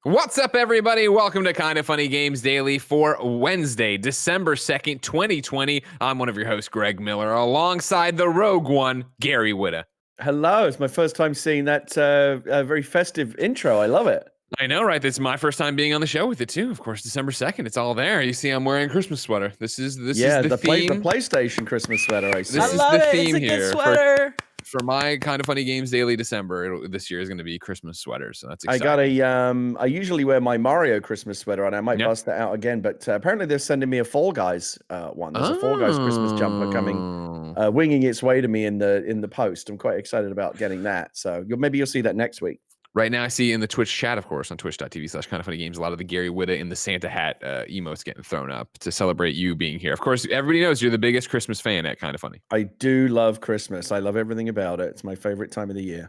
What's up, everybody? Welcome to Kinda Funny Games Daily for Wednesday, December 2nd, 2020. I'm one of your hosts, Greg Miller, alongside the rogue one, Gary Whitta. Hello, it's my first time seeing that very festive intro. I love it. I know, right? This is my first time being on the show with it, too. Of course, December 2nd, it's all there. You see I'm wearing a Christmas sweater. This is the theme. The PlayStation Christmas sweater, I see. This is the theme It's a here. good sweater. For my Kinda Funny Games Daily December, this year is going to be Christmas sweaters, so that's exciting. I got I usually wear my Mario Christmas sweater, and I might bust that out again, but apparently they're sending me a Fall Guys one. There's a Fall Guys Christmas jumper coming, winging its way to me in the post. I'm quite excited about getting that, so maybe you'll see that next week. Right now, I see in the Twitch chat, of course, on twitch.tv/kindoffunnygames, a lot of the Gary Whitta in the Santa hat emotes getting thrown up to celebrate you being here. Of course, everybody knows you're the biggest Christmas fan at Kinda Funny. I do love Christmas. I love everything about it. It's my favorite time of the year.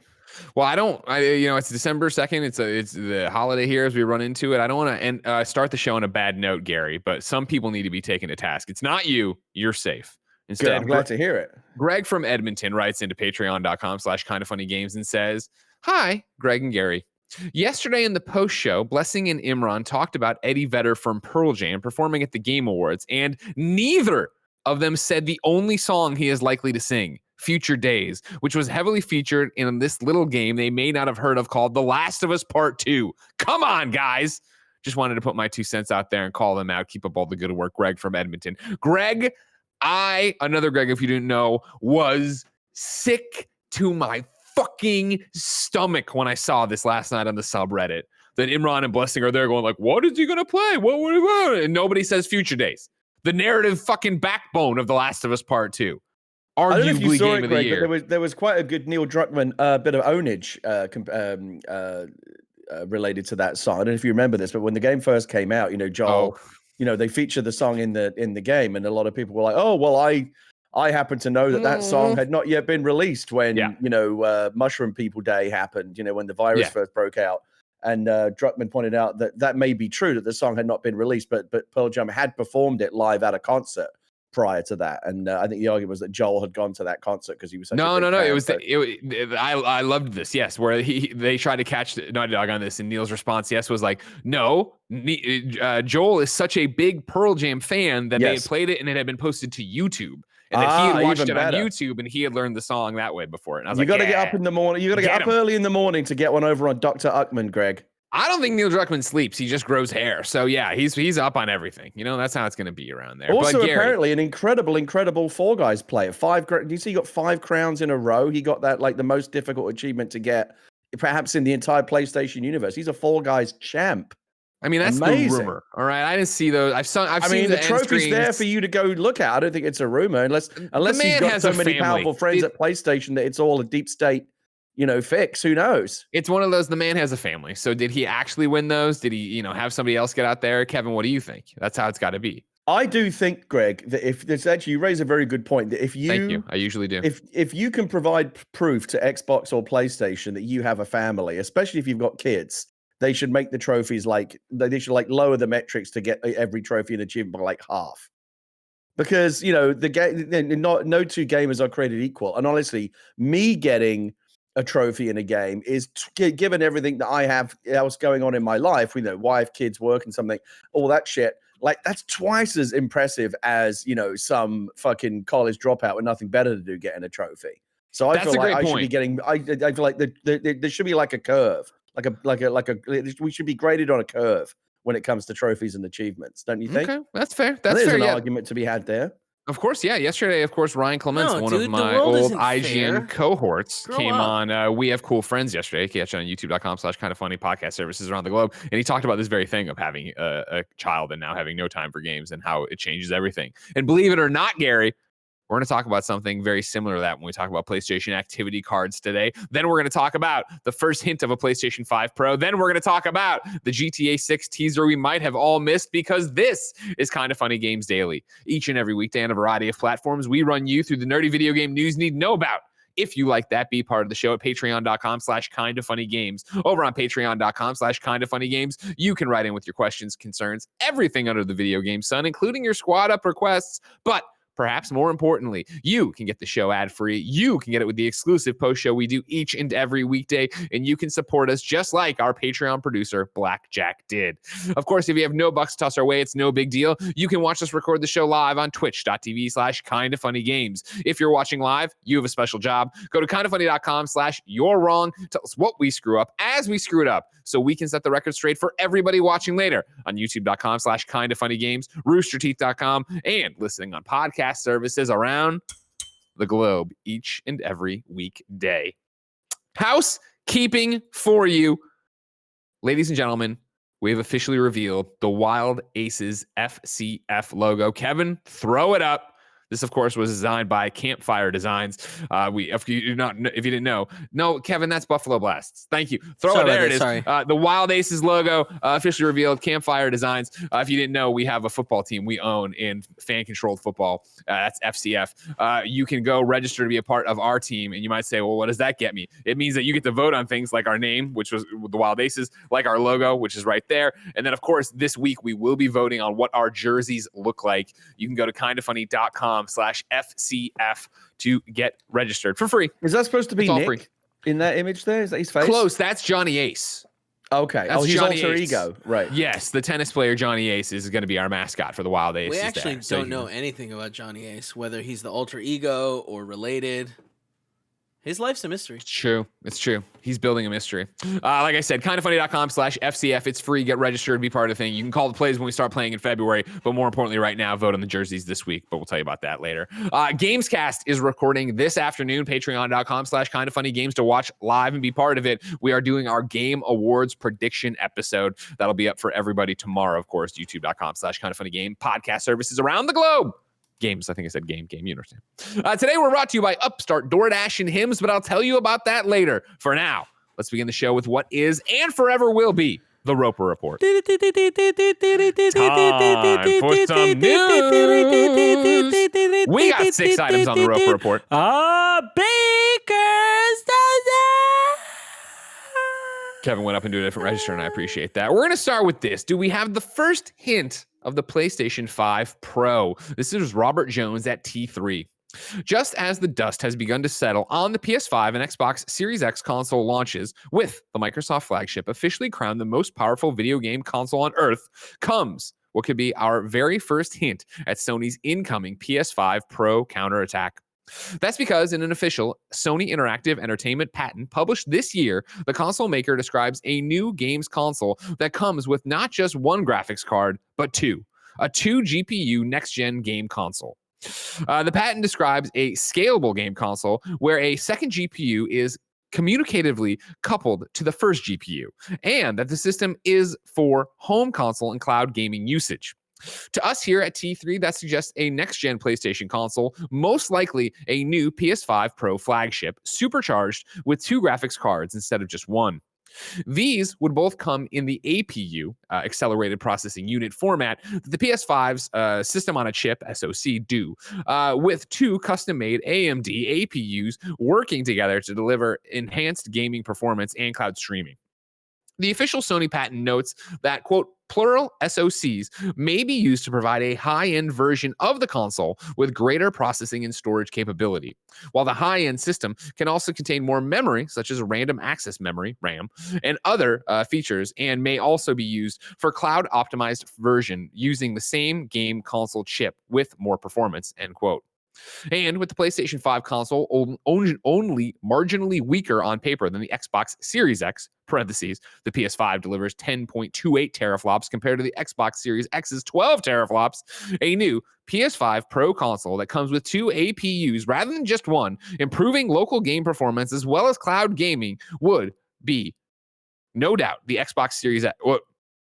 Well, it's December 2nd. It's the holiday here as we run into it. I don't want to start the show on a bad note, Gary, but some people need to be taken to task. It's not you. You're safe. Instead, good, I'm glad to hear it. Greg from Edmonton writes into patreon.com/kindoffunnygames and says, "Hi, Greg and Gary. Yesterday in the post show, Blessing and Imran talked about Eddie Vedder from Pearl Jam performing at the Game Awards, and neither of them said the only song he is likely to sing, Future Days, which was heavily featured in this little game they may not have heard of called The Last of Us Part 2. Come on, guys." Just wanted to put my 2 cents out there and call them out. Keep up all the good work, Greg from Edmonton. Greg, another Greg, if you didn't know, was sick to my fucking stomach when I saw this last night on the subreddit that Imran and Blessing are there going like, what is he going to play? What? And nobody says Future Days. The narrative fucking backbone of The Last of Us Part 2. Arguably game of the year. But there was quite a good Neil Druckmann bit of ownage related to that song. I don't know if you remember this, but when the game first came out, Joel, they featured the song in the game, and a lot of people were like, oh, well, I happen to know that song had not yet been released when, Mushroom People Day happened, when the virus first broke out. And Druckmann pointed out that may be true, that the song had not been released, but Pearl Jam had performed it live at a concert prior to that. And I think the argument was that Joel had gone to that concert because he was such a big fan. I loved this, yes, where they tried to catch Naughty Dog on this, and Neil's response, yes, was like, no, Joel is such a big Pearl Jam fan that they had played it and it had been posted to YouTube. And that he had watched it on YouTube and he had learned the song that way before it. And I was like, you got to get up in the morning. You got to get up early in the morning to get one over on Dr. Uckman, Greg. I don't think Neil Druckmann sleeps. He just grows hair. So yeah, he's up on everything. That's how it's going to be around there. Also, apparently an incredible Fall Guys player. Do you see he got 5 crowns in a row? He got that like the most difficult achievement to get, perhaps in the entire PlayStation universe. He's a Fall Guys champ. I mean, that's the rumor. All right, I didn't see those. I've seen the trophy's there for you to go look at. I don't think it's a rumor, unless he's got so many powerful friends at PlayStation that it's all a deep state, fix. Who knows? It's one of those. The man has a family. So did he actually win those? Did he, have somebody else get out there? Kevin, what do you think? That's how it's got to be. I do think, Greg, that if there's actually, you raise a very good point. That thank you. I usually do. If you can provide proof to Xbox or PlayStation that you have a family, especially if you've got kids, they should make the trophies they should lower the metrics to get every trophy and achievement by half. Because, the game, no two gamers are created equal. And honestly, me getting a trophy in a game is given everything that I have else going on in my life, wife, kids, work and something, all that shit. That's twice as impressive as, some fucking college dropout with nothing better to do getting a trophy. So I feel like I should be getting, I feel like there should be a curve. We should be graded on a curve when it comes to trophies and achievements, don't you think? Okay, that's fair. There's an argument to be had there. Of course, yeah. Yesterday, of course, Ryan Clements, of my old IGN cohorts, came on We Have Cool Friends yesterday. Catch it on youtube.com/kindoffunny podcast services around the globe. And he talked about this very thing of having a child and now having no time for games and how it changes everything. And believe it or not, Gary, we're going to talk about something very similar to that when we talk about PlayStation activity cards today. Then we're going to talk about the first hint of a PlayStation 5 Pro. Then we're going to talk about the GTA 6 teaser we might have all missed, because this is Kinda Funny Games Daily. Each and every weekday on a variety of platforms, we run you through the nerdy video game news you need to know about. If you like that, be part of the show at patreon.com/kindoffunnygames. Over on patreon.com/kindoffunnygames, you can write in with your questions, concerns, everything under the video game sun, including your squad up requests. But perhaps more importantly, you can get the show ad-free. You can get it with the exclusive post show we do each and every weekday, and you can support us just like our Patreon producer, Blackjack, did. Of course, if you have no bucks to toss our way, it's no big deal. You can watch us record the show live on twitch.tv/kindafunnygames. If you're watching live, you have a special job. Go to kindafunny.com/you're wrong. Tell us what we screw up as we screw it up, so we can set the record straight for everybody watching later on youtube.com/kindafunnygames, roosterteeth.com, and listening on podcast services around the globe each and every weekday. Housekeeping for you. Ladies and gentlemen, we have officially revealed the Wild Aces FCF logo. Kevin, throw it up. This, of course, was designed by Campfire Designs. If you didn't know, no, Kevin, that's Buffalo Blasts. Thank you. There it is. The Wild Aces logo officially revealed. Campfire Designs. If you didn't know, we have a football team we own in fan-controlled football. That's FCF. You can go register to be a part of our team, and you might say, well, what does that get me? It means that you get to vote on things like our name, which was the Wild Aces, like our logo, which is right there. And then, of course, this week we will be voting on what our jerseys look like. You can go to kindafunny.com/FCF to get registered for free. Is that supposed to be Nick free in that image there? Is that his face? Close. That's Johnny Ace. Okay. That's his Johnny alter Ace. ego. Right. Yes, the tennis player Johnny Ace is going to be our mascot for the Wild Aces. We actually don't know anything about Johnny Ace, whether he's the alter ego or related. His life's a mystery. It's true. He's building a mystery. Like I said, kindafunny.com/FCF. It's free. Get registered. Be part of the thing. You can call the plays when we start playing in February. But more importantly, right now, vote on the jerseys this week. But we'll tell you about that later. Gamescast is recording this afternoon. Patreon.com/kindafunnygames to watch live and be part of it. We are doing our Game Awards prediction episode. That'll be up for everybody tomorrow, of course. YouTube.com/kindafunnygame. Podcast services around the globe. Games. I think I said game. You understand. Today, we're brought to you by Upstart, DoorDash, and Hims, but I'll tell you about that later. For now, let's begin the show with what is and forever will be the Roper Report. Time for some news. We got 6 items on the Roper Report. Baker's dozen. Kevin went up into a different register, and I appreciate that. We're going to start with this. Do we have the first hint of the PlayStation 5 Pro? This is Robert Jones at T3. Just as the dust has begun to settle on the PS5 and Xbox Series X console launches, with the Microsoft flagship officially crowned the most powerful video game console on Earth, comes what could be our very first hint at Sony's incoming PS5 Pro counterattack. That's because in an official Sony Interactive Entertainment patent published this year, the console maker describes a new games console that comes with not just one graphics card, but two. A 2 GPU next-gen game console. The patent describes a scalable game console where a second GPU is communicatively coupled to the first GPU, and that the system is for home console and cloud gaming usage. To us here at T3, that suggests a next-gen PlayStation console, most likely a new PS5 Pro flagship, supercharged with 2 graphics cards instead of just one. These would both come in the APU, Accelerated Processing Unit format, that the PS5's System on a Chip, SoC, do, with 2 custom-made AMD APUs working together to deliver enhanced gaming performance and cloud streaming. The official Sony patent notes that, quote, plural SoCs may be used to provide a high-end version of the console with greater processing and storage capability, while the high-end system can also contain more memory, such as random access memory, RAM, and other features, and may also be used for cloud-optimized version using the same game console chip with more performance, end quote. And with the PlayStation 5 console only marginally weaker on paper than the Xbox Series X, parentheses, the PS5 delivers 10.28 teraflops compared to the Xbox Series X's 12 teraflops, a new PS5 Pro console that comes with 2 APUs rather than just one, improving local game performance as well as cloud gaming, would be, no doubt, the Xbox Series X.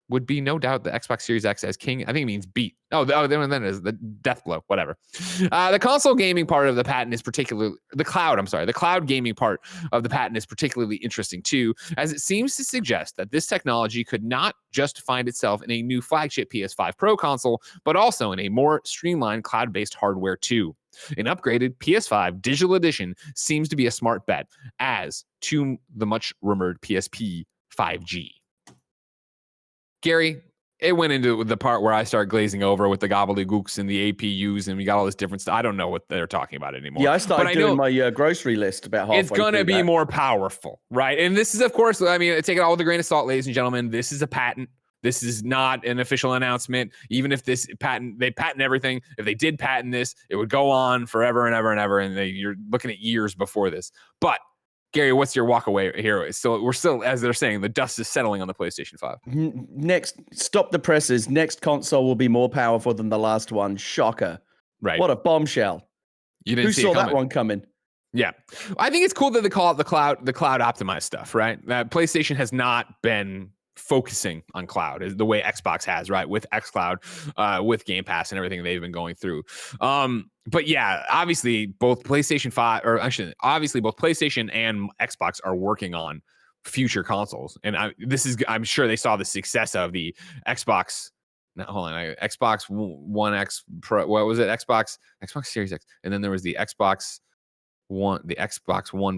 Would be no doubt the Xbox Series X as king. I think it means beat. Then it is the death blow, whatever. The console gaming part of the patent is particularly, the cloud gaming part of the patent is particularly interesting too, as it seems to suggest that this technology could not just find itself in a new flagship PS5 Pro console, but also in a more streamlined cloud-based hardware too. An upgraded PS5 Digital Edition seems to be a smart bet, as to the much rumored PSP 5G. Gary, it went into the part where I start glazing over with the gobbledygooks and the APUs, and we got all this different stuff. I don't know what they're talking about anymore. Yeah, I started but doing my grocery list about halfway it's going to be that. more powerful, right? And this is, of course, I mean, take it all with a grain of salt, ladies and gentlemen. This is a patent. This is not an official announcement. Even if they patent everything. If they did patent this, it would go on forever and ever and ever. And you're looking at years before this. But Gary, what's your walk away here? So we're still, as they're saying, the dust is settling on the PlayStation 5. Next, stop the presses. Next console will be more powerful than the last one. Shocker. Right. What a bombshell. You didn't Who see saw it coming. that one coming? Yeah. I think it's cool that they call it the cloud optimized stuff, right? PlayStation has not been focusing on cloud is the way Xbox has, right? With xCloud, with Game Pass and everything they've been going through. But yeah, obviously both PlayStation and Xbox are working on future consoles. And I'm sure they saw the success of the Xbox. No, hold on. Xbox One X Pro. What was it? Xbox Series X. And then there was the Xbox One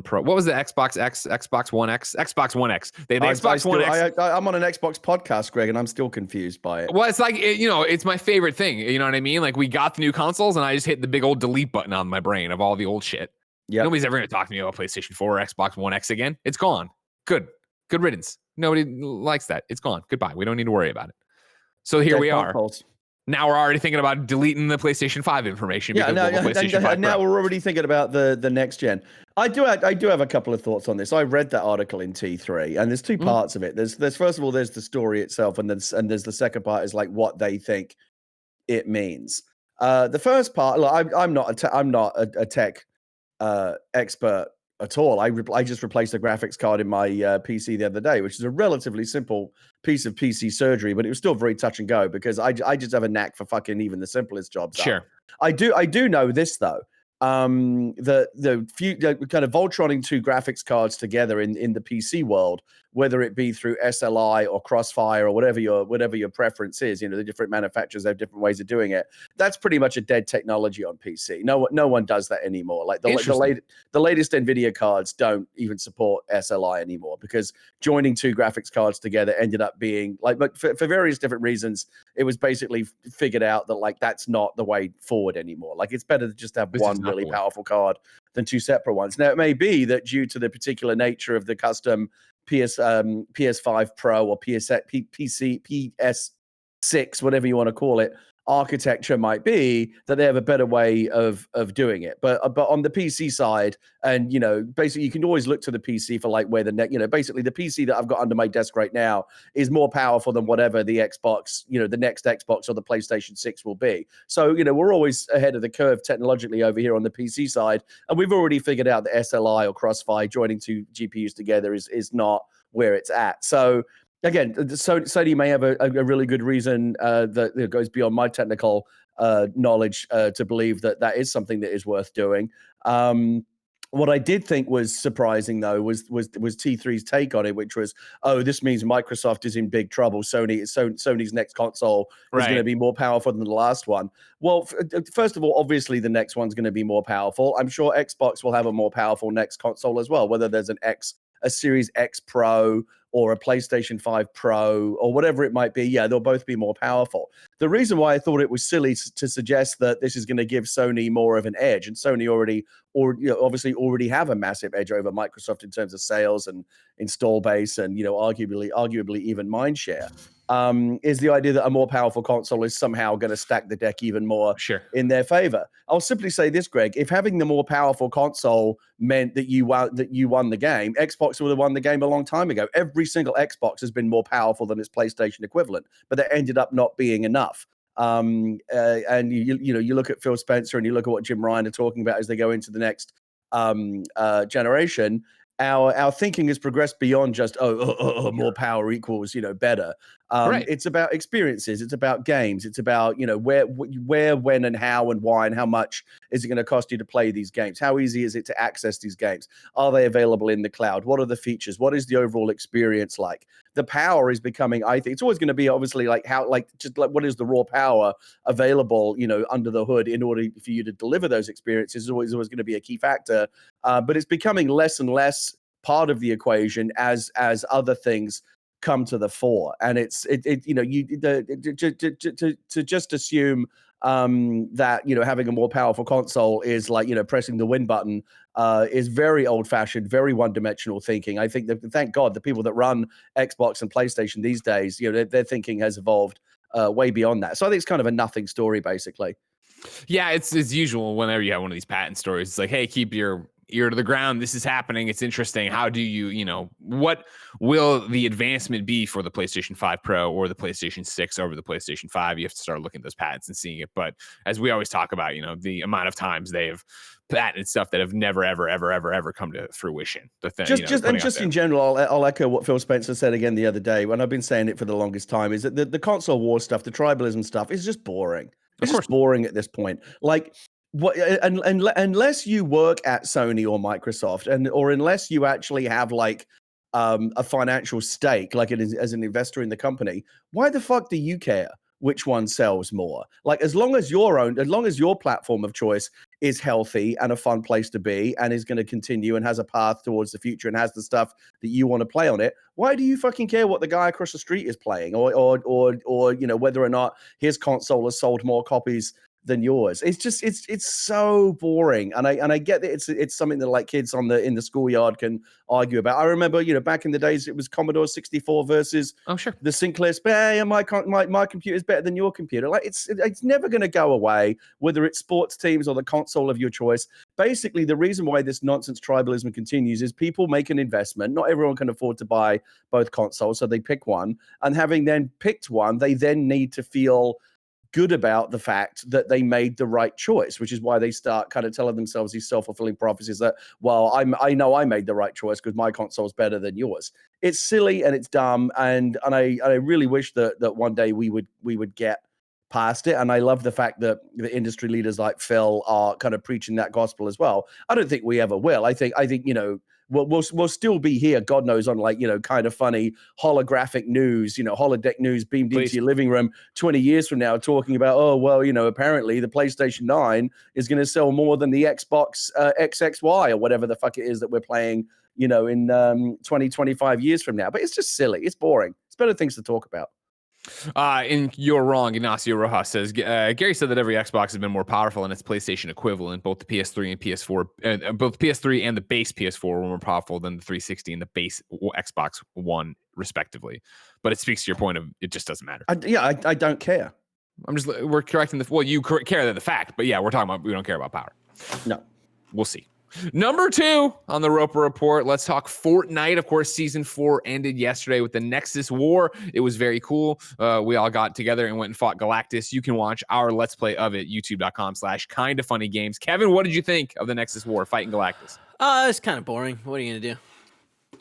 Pro. What was the Xbox X? Xbox One X? Xbox One X. They had the Xbox One X. I'm on an Xbox podcast, Greg, and I'm still confused by it. Well, it's like, it's my favorite thing. You know what I mean? Like, we got the new consoles, and I just hit the big old delete button on my brain of all the old shit. Yep. Nobody's ever going to talk to me about PlayStation 4 or Xbox One X again. It's gone. Good riddance. Nobody likes that. It's gone. Goodbye. We don't need to worry about it. So here we are. Now we're already thinking about deleting the PlayStation 5 information. Yeah, now we're already thinking about the next gen. I do have a couple of thoughts on this. I read that article in T3, and there's two parts of it. There's first of all, there's the story itself, and there's the second part is like what they think it means. The first part, look, I'm not a tech expert at all. I just replaced a graphics card in my PC the other day, which is a relatively simple piece of PC surgery, but it was still very touch and go because I just have a knack for fucking even the simplest jobs. Sure. I do know this though. The few kind of Voltroning two graphics cards together in the PC world, whether it be through SLI or Crossfire or whatever your preference is, the different manufacturers have different ways of doing it. That's pretty much a dead technology on PC. No one does that anymore. Like the latest NVIDIA cards don't even support SLI anymore because joining two graphics cards together ended up being like, but for various different reasons, it was basically figured out that like that's not the way forward anymore. Like it's better to just have one really powerful card than two separate ones. Now it may be that due to the particular nature of the custom PS5 Pro or PS6, whatever you want to call it, architecture might be that they have a better way of doing it. But on the PC side, and basically you can always look to the PC for like where basically the PC that I've got under my desk right now is more powerful than whatever the Xbox, the next Xbox or the PlayStation 6 will be. So, we're always ahead of the curve technologically over here on the PC side. And we've already figured out that SLI or Crossfire joining two GPUs together is not where it's at. So again, Sony may have a really good reason that goes beyond my technical knowledge to believe that is something that is worth doing. What I did think was surprising, though, was T3's take on it, which was, this means Microsoft is in big trouble. Sony's next console is going to be more powerful than the last one. Well, first of all, obviously the next one's going to be more powerful. I'm sure Xbox will have a more powerful next console as well, whether there's a Series X Pro or a PlayStation 5 Pro or whatever it might be. Yeah, they'll both be more powerful. The reason why I thought it was silly to suggest that this is going to give Sony more of an edge, and Sony obviously already have a massive edge over Microsoft in terms of sales and install base and arguably even mind share, is the idea that a more powerful console is somehow going to stack the deck even more in their favor. I'll simply say this, Greg: if having the more powerful console meant that you won the game, Xbox would have won the game a long time ago. Every single Xbox has been more powerful than its PlayStation equivalent, but that ended up not being enough. And you look at Phil Spencer and you look at what Jim Ryan are talking about as they go into the next generation. Our thinking has progressed beyond just more power equals better. It's about experiences. It's about games. It's about where, when, and how, and why, and how much is it going to cost you to play these games? How easy is it to access these games? Are they available in the cloud? What are the features? What is the overall experience like? The power is becoming, I think, it's always going to be obviously what is the raw power available under the hood in order for you to deliver those experiences is always going to be a key factor. But it's becoming less and less part of the equation as other things come to the fore, and to just assume that having a more powerful console is like pressing the win button is very old-fashioned, very one-dimensional thinking. I think that, thank God, the people that run Xbox and PlayStation these days, their thinking has evolved way beyond that. So I think it's kind of a nothing story, basically. Yeah, it's usual whenever you have one of these patent stories. It's like, hey, keep your ear to the ground. This is happening. It's interesting. How do you, what will the advancement be for the PlayStation 5 Pro or the PlayStation 6 over the PlayStation 5? You have to start looking at those patents and seeing it. But as we always talk about, the amount of times they have patented stuff that have never, ever, ever, ever, ever come to fruition. The thing, just in general, I'll echo what Phil Spencer said again the other day, when I've been saying it for the longest time, is that the console war stuff, the tribalism stuff, is just boring. It's just boring at this point. Like, unless you work at Sony or Microsoft, or unless you actually have like a financial stake, like as an investor in the company, why the fuck do you care which one sells more? Like, as long as your platform of choice is healthy and a fun place to be and is going to continue and has a path towards the future and has the stuff that you want to play on it, why do you fucking care what the guy across the street is playing, or whether or not his console has sold more copies than yours? It's just it's so boring, and I get that it's something that like kids in the schoolyard can argue about. I remember back in the days it was Commodore 64 versus the Sinclair Spare, and my computer is better than your computer. Like, it's never going to go away, whether it's sports teams or the console of your choice. Basically, the reason why this nonsense tribalism continues is people make an investment. Not everyone can afford to buy both consoles, so they pick one, and having then picked one, they then need to feel good about the fact that they made the right choice, which is why they start kind of telling themselves these self-fulfilling prophecies that, well, I know I made the right choice because my console is better than yours. It's silly and it's dumb, and I really wish that one day we would get past it. And I love the fact that the industry leaders like Phil are kind of preaching that gospel as well. I don't think we ever will. I think we'll still be here, God knows, on like kind of funny holographic news, holodeck news beamed into your living room 20 years from now, talking about, oh well, apparently the PlayStation 9 is going to sell more than the Xbox XXY or whatever the fuck it is that we're playing, in 20, 25 years from now. But it's just silly. It's boring. It's better things to talk about. And you're wrong. Ignacio Rojas says, Gary said that every Xbox has been more powerful than its PlayStation equivalent. Both the PS3 and PS4, both PS3 and the base PS4 were more powerful than the 360 and the base Xbox One, respectively. But it speaks to your point of it just doesn't matter. I don't care. We're correcting you care that the fact, but yeah, we're talking about we don't care about power. No, we'll see. Number 2 on the Roper Report, let's talk Fortnite. Of course, Season 4 ended yesterday with the Nexus War. It was very cool. We all got together and went and fought Galactus. You can watch our Let's Play of it, youtube.com/kindafunnygames. Kevin, what did you think of the Nexus War fighting Galactus? It's kind of boring. What are you going to do?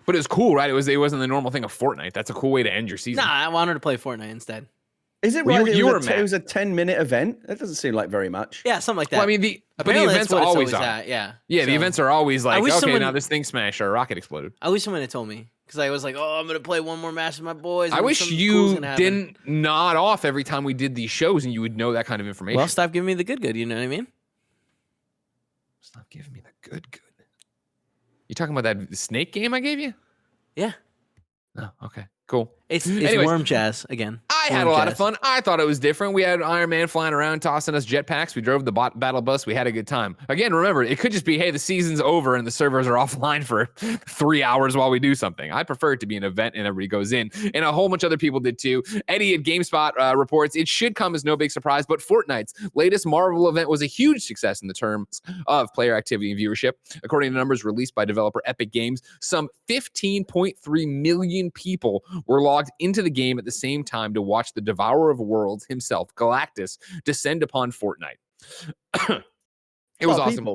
But it was cool, right? It wasn't the normal thing of Fortnite. That's a cool way to end your season. Nah, I wanted to play Fortnite instead. Is it right? It was a 10-minute event. That doesn't seem like very much. Yeah, something like that. Well, I mean, the events always are. Yeah, so, the events are always like, okay, now this thing smashed or a rocket exploded. I wish someone had told me, because I was like, oh, I'm going to play one more match with my boys. I wish you didn't nod off every time we did these shows and you would know that kind of information. Well, stop giving me the good, you know what I mean? Stop giving me the good. You talking about that snake game I gave you? Yeah. Oh, okay. Cool. It's worm jazz again. I had a lot of fun. I thought it was different. We had Iron Man flying around, tossing us jetpacks. We drove the battle bus. We had a good time. Again, remember, it could just be, hey, the season's over and the servers are offline for 3 hours while we do something. I prefer it to be an event and everybody goes in. And a whole bunch of other people did too. Eddie at GameSpot reports, it should come as no big surprise, but Fortnite's latest Marvel event was a huge success in the terms of player activity and viewership. According to numbers released by developer Epic Games, some 15.3 million people were logged into the game at the same time to watch the Devourer of Worlds himself, Galactus, descend upon Fortnite. It was awesome.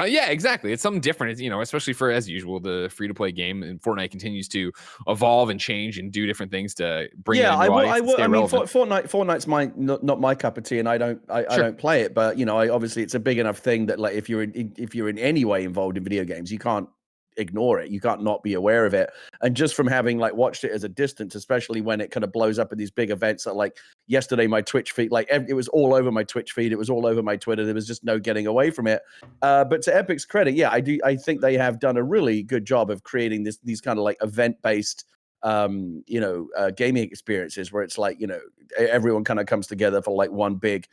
Yeah, exactly. It's something different, especially for, as usual, the free-to-play game, and Fortnite continues to evolve and change and do different things to bring in new audience. I mean, Fortnite's not my cup of tea, and I don't play it. But obviously, it's a big enough thing that like if you're in any way involved in video games, you can't ignore it. You can't not be aware of it. And just from having like watched it as a distance, especially when it kind of blows up at these big events, that like yesterday my Twitch feed, like it was all over my Twitch feed, it was all over my Twitter, there was just no getting away from it. But to Epic's credit, I think they have done a really good job of creating these kind of like event based gaming experiences where it's like, everyone kind of comes together for like one big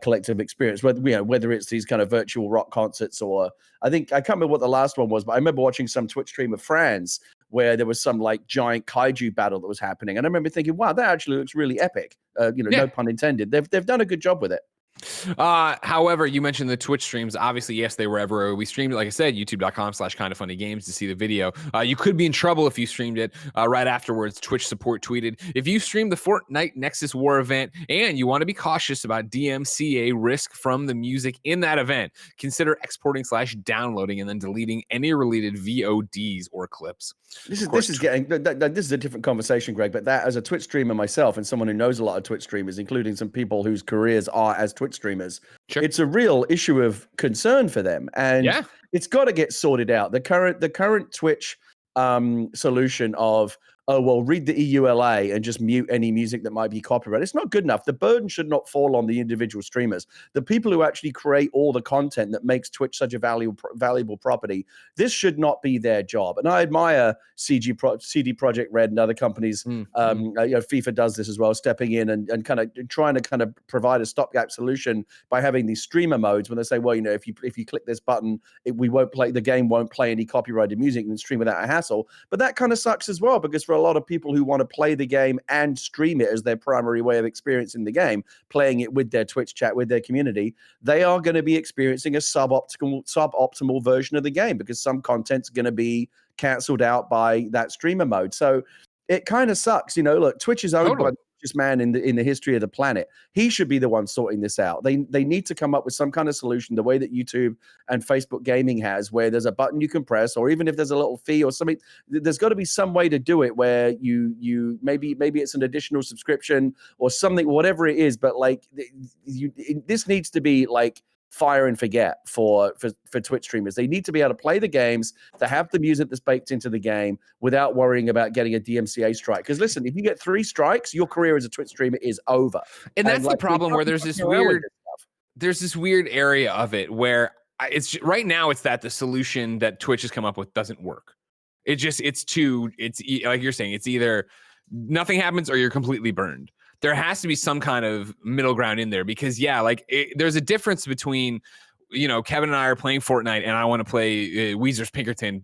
collective experience, whether it's these kind of virtual rock concerts, or I can't remember what the last one was, but I remember watching some Twitch stream of France where there was some like giant kaiju battle that was happening, and I remember thinking, wow, that actually looks really epic. No pun intended. They've done a good job with it. However, you mentioned the Twitch streams. Obviously, yes, they were everywhere. We streamed it, like I said, youtube.com/kindoffunnygames to see the video. You could be in trouble if you streamed it right afterwards. Twitch support tweeted, if you stream the Fortnite Nexus War event and you want to be cautious about DMCA risk from the music in that event, consider exporting/downloading and then deleting any related VODs or clips. This is a different conversation, Greg, but that as a Twitch streamer myself and someone who knows a lot of Twitch streamers, including some people whose careers are as Twitch streamers, it's a real issue of concern for them, and it's got to get sorted out. The current Twitch solution of, oh, well, read the EULA and just mute any music that might be copyrighted. It's not good enough. The burden should not fall on the individual streamers. The people who actually create all the content that makes Twitch such a valuable property, this should not be their job. And I admire CD Projekt Red and other companies. FIFA does this as well, stepping in and kind of trying to kind of provide a stopgap solution by having these streamer modes when they say, well, if you click this button, the game won't play any copyrighted music and stream without a hassle. But that kind of sucks as well, because for a lot of people who want to play the game and stream it as their primary way of experiencing the game, playing it with their Twitch chat, with their community, they are going to be experiencing a suboptimal version of the game because some content's going to be canceled out by that streamer mode. So it kind of sucks. Look, Twitch is owned by the richest man in the history of the planet. He should be the one sorting this out. They need to come up with some kind of solution, the way that YouTube and Facebook Gaming has, where there's a button you can press, or even if there's a little fee or something, there's got to be some way to do it where you maybe it's an additional subscription or something, whatever it is. But like this needs to be like fire and forget for Twitch streamers. They need to be able to play the games, to have the music that's baked into the game without worrying about getting a DMCA strike. Because listen, if you get 3 strikes, your career as a Twitch streamer is over. And that's the problem, where there's this weird area of it where it's right now it's that the solution that Twitch has come up with doesn't work. It's like you're saying, it's either nothing happens or you're completely burned. There has to be some kind of middle ground in there, because there's a difference between, Kevin and I are playing Fortnite and I want to play Weezer's Pinkerton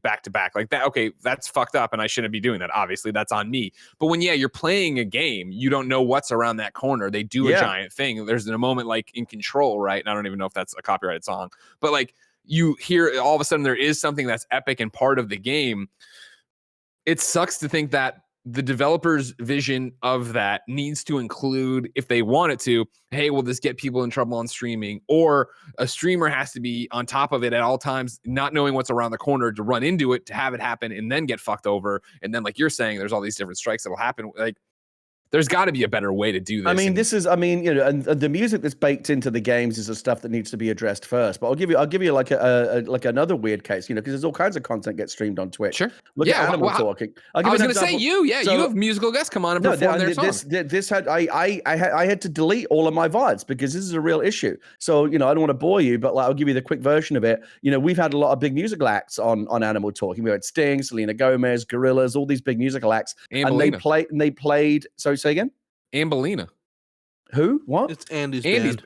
back to back like that. Okay, that's fucked up and I shouldn't be doing that. Obviously, that's on me. But when you're playing a game, you don't know what's around that corner. They do a giant thing. There's a moment like in Control, right? And I don't even know if that's a copyrighted song, but like you hear all of a sudden there is something that's epic and part of the game. It sucks to think that the developer's vision of that needs to include, if they want it to, hey, will this get people in trouble on streaming? Or a streamer has to be on top of it at all times, not knowing what's around the corner to run into it, to have it happen and then get fucked over. And then, like you're saying, there's all these different strikes that'll happen. Like, there's got to be a better way to do this. And the music that's baked into the games is the stuff that needs to be addressed first. But I'll give you like another weird case, because there's all kinds of content gets streamed on Twitch. Sure. Look at Animal Talking. I was going to say you have musical guests come on and perform their songs. I had to delete all of my VODs because this is a real issue. So, I don't want to bore you, but I'll give you the quick version of it. We've had a lot of big musical acts on Animal Talking. We had Sting, Selena Gomez, Gorillaz, all these big musical acts. And they played. So say again? Ambelina. Who? What? It's Andy's band.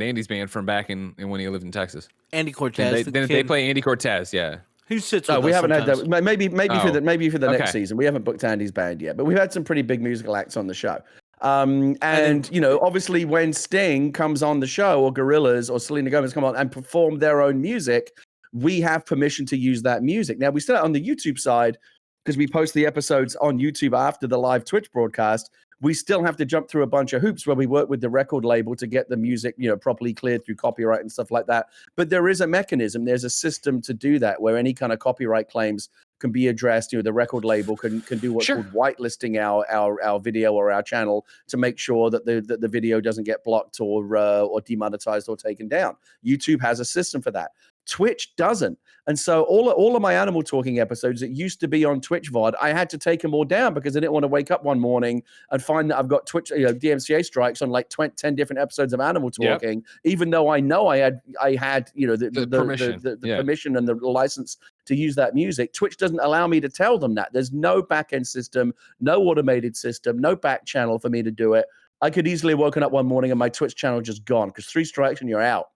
Andy's band from back in when he lived in Texas. Andy Cortez. They play Andy Cortez, yeah. Who sits with us we haven't sometimes. had that. Maybe for the next season. We haven't booked Andy's band yet, but we've had some pretty big musical acts on the show. Obviously when Sting comes on the show, or Gorillaz or Selena Gomez come on and perform their own music, we have permission to use that music. Now, we still on the YouTube side, because we post the episodes on YouTube after the live Twitch broadcast. We still have to jump through a bunch of hoops where we work with the record label to get the music, properly cleared through copyright and stuff like that. But there is a mechanism, there's a system to do that, where any kind of copyright claims can be addressed. The record label can do what's called whitelisting our video or our channel to make sure that the video doesn't get blocked or demonetized or taken down. YouTube has a system for that. Twitch doesn't. And so all of my animal talking episodes that used to be on Twitch VOD, I had to take them all down because I didn't want to wake up one morning and find that I've got Twitch, DMCA strikes on like 10 different episodes of animal talking, even though I know I had the permission, permission and the license to use that music. Twitch doesn't allow me to tell them that. There's no back-end system, no automated system, no back channel for me to do it. I could easily have woken up one morning and my Twitch channel just gone because 3 strikes and you're out.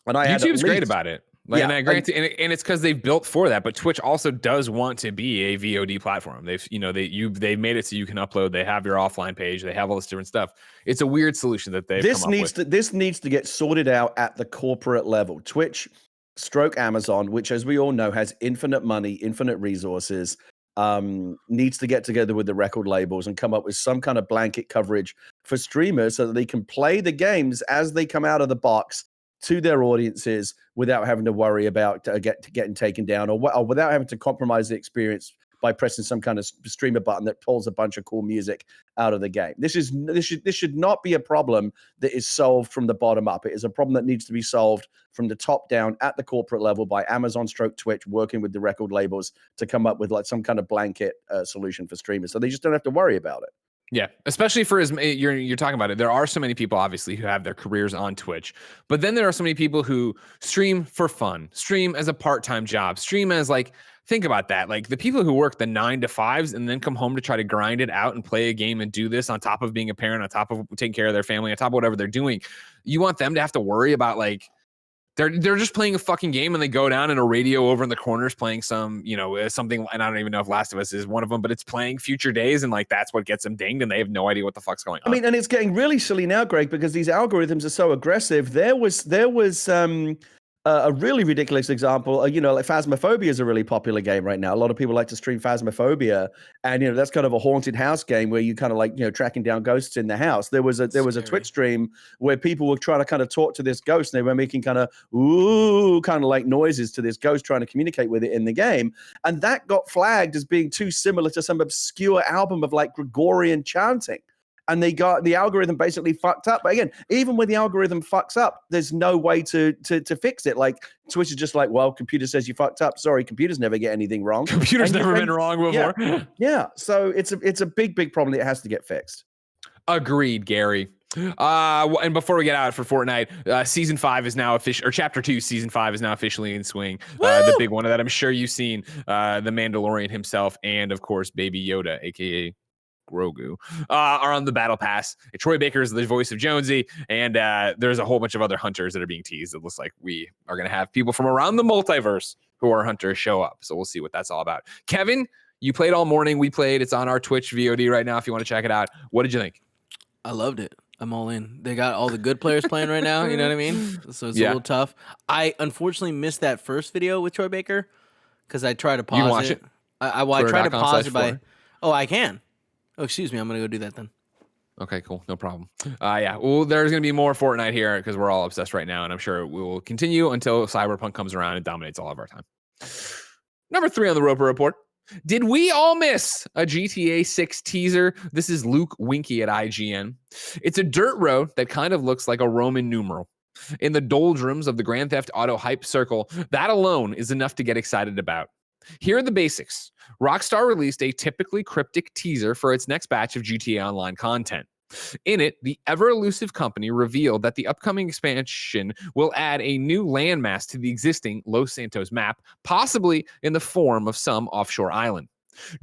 And YouTube's great about it. And I agree, and it's because they've built for that. But Twitch also does want to be a VOD platform. They've made it so you can upload. They have your offline page. They have all this different stuff. It's a weird solution that they've come up with. This needs to get sorted out at the corporate level. Twitch, Amazon, which, as we all know, has infinite money, infinite resources, needs to get together with the record labels and come up with some kind of blanket coverage for streamers so that they can play the games as they come out of the box to their audiences without having to worry about getting taken down or without having to compromise the experience by pressing some kind of streamer button that pulls a bunch of cool music out of the game. This should not be a problem that is solved from the bottom up. It is a problem that needs to be solved from the top down at the corporate level by Amazon / Twitch working with the record labels to come up with like some kind of blanket solution for streamers, so they just don't have to worry about it. Yeah, especially for you're talking about it. There are so many people, obviously, who have their careers on Twitch, but then there are so many people who stream for fun, stream as a part-time job, stream as think about that. Like the people who work the 9 to 5s and then come home to try to grind it out and play a game and do this on top of being a parent, on top of taking care of their family, on top of whatever they're doing. You want them to have to worry about they're just playing a fucking game and they go down and a radio over in the corners playing some, something. And I don't even know if Last of Us is one of them, but it's playing Future Days. And that's what gets them dinged. And they have no idea what the fuck's going on. I mean, and it's getting really silly now, Greg, because these algorithms are so aggressive. There was a really ridiculous example, like Phasmophobia is a really popular game right now. A lot of people like to stream Phasmophobia, and that's kind of a haunted house game where you kind of tracking down ghosts in the house. There was a Twitch stream where people were trying to kind of talk to this ghost, and they were making kind of noises to this ghost, trying to communicate with it in the game, and that got flagged as being too similar to some obscure album of Gregorian chanting. And the algorithm basically fucked up. But again, even when the algorithm fucks up, there's no way to fix it. Twitch is just well, computer says you fucked up. Sorry, computers never get anything wrong. Computers never been wrong before. Yeah. So it's a big problem that has to get fixed. Agreed, Gary. And before we get out for Fortnite, season 5 is now official, or chapter 2, season 5 is now officially in swing. The big one that I'm sure you've seen, the Mandalorian himself, and of course, Baby Yoda, aka Grogu, are on the battle pass. Troy Baker is the voice of Jonesy, and there's a whole bunch of other hunters that are being teased. It looks like we are going to have people from around the multiverse who are hunters show up. So we'll see what that's all about. Kevin, you played all morning. We played. It's on our Twitch VOD right now if you want to check it out. What did you think? I loved it. I'm all in. They got all the good players playing right now. You know what I mean? So it's a little tough. I unfortunately missed that first video with Troy Baker because I tried to pause it. You can watch it? I tried to pause it by... Oh, I can. Oh, excuse me. I'm going to go do that then. Okay, cool. No problem. Well, there's going to be more Fortnite here because we're all obsessed right now, and I'm sure we will continue until Cyberpunk comes around and dominates all of our time. Number 3 on the Roper Report. Did we all miss a GTA 6 teaser? This is Luke Winkie at IGN. It's a dirt road that kind of looks like a Roman numeral. In the doldrums of the Grand Theft Auto hype circle, that alone is enough to get excited about. Here are the basics. Rockstar released a typically cryptic teaser for its next batch of GTA Online content. In it, the ever-elusive company revealed that the upcoming expansion will add a new landmass to the existing Los Santos map, possibly in the form of some offshore island.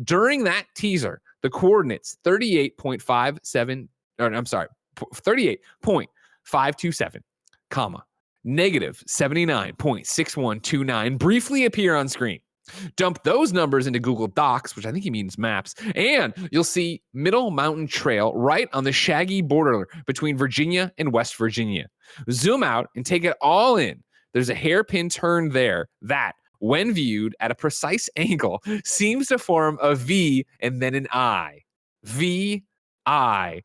During that teaser, the coordinates 38.527, comma, negative 79.6129 briefly appear on screen. Dump those numbers into Google Docs, which I think he means maps, and you'll see Middle Mountain Trail right on the shaggy border between Virginia and West Virginia. Zoom out and take it all in. There's a hairpin turn there that, when viewed at a precise angle, seems to form a V and then an I. V-I-V-I.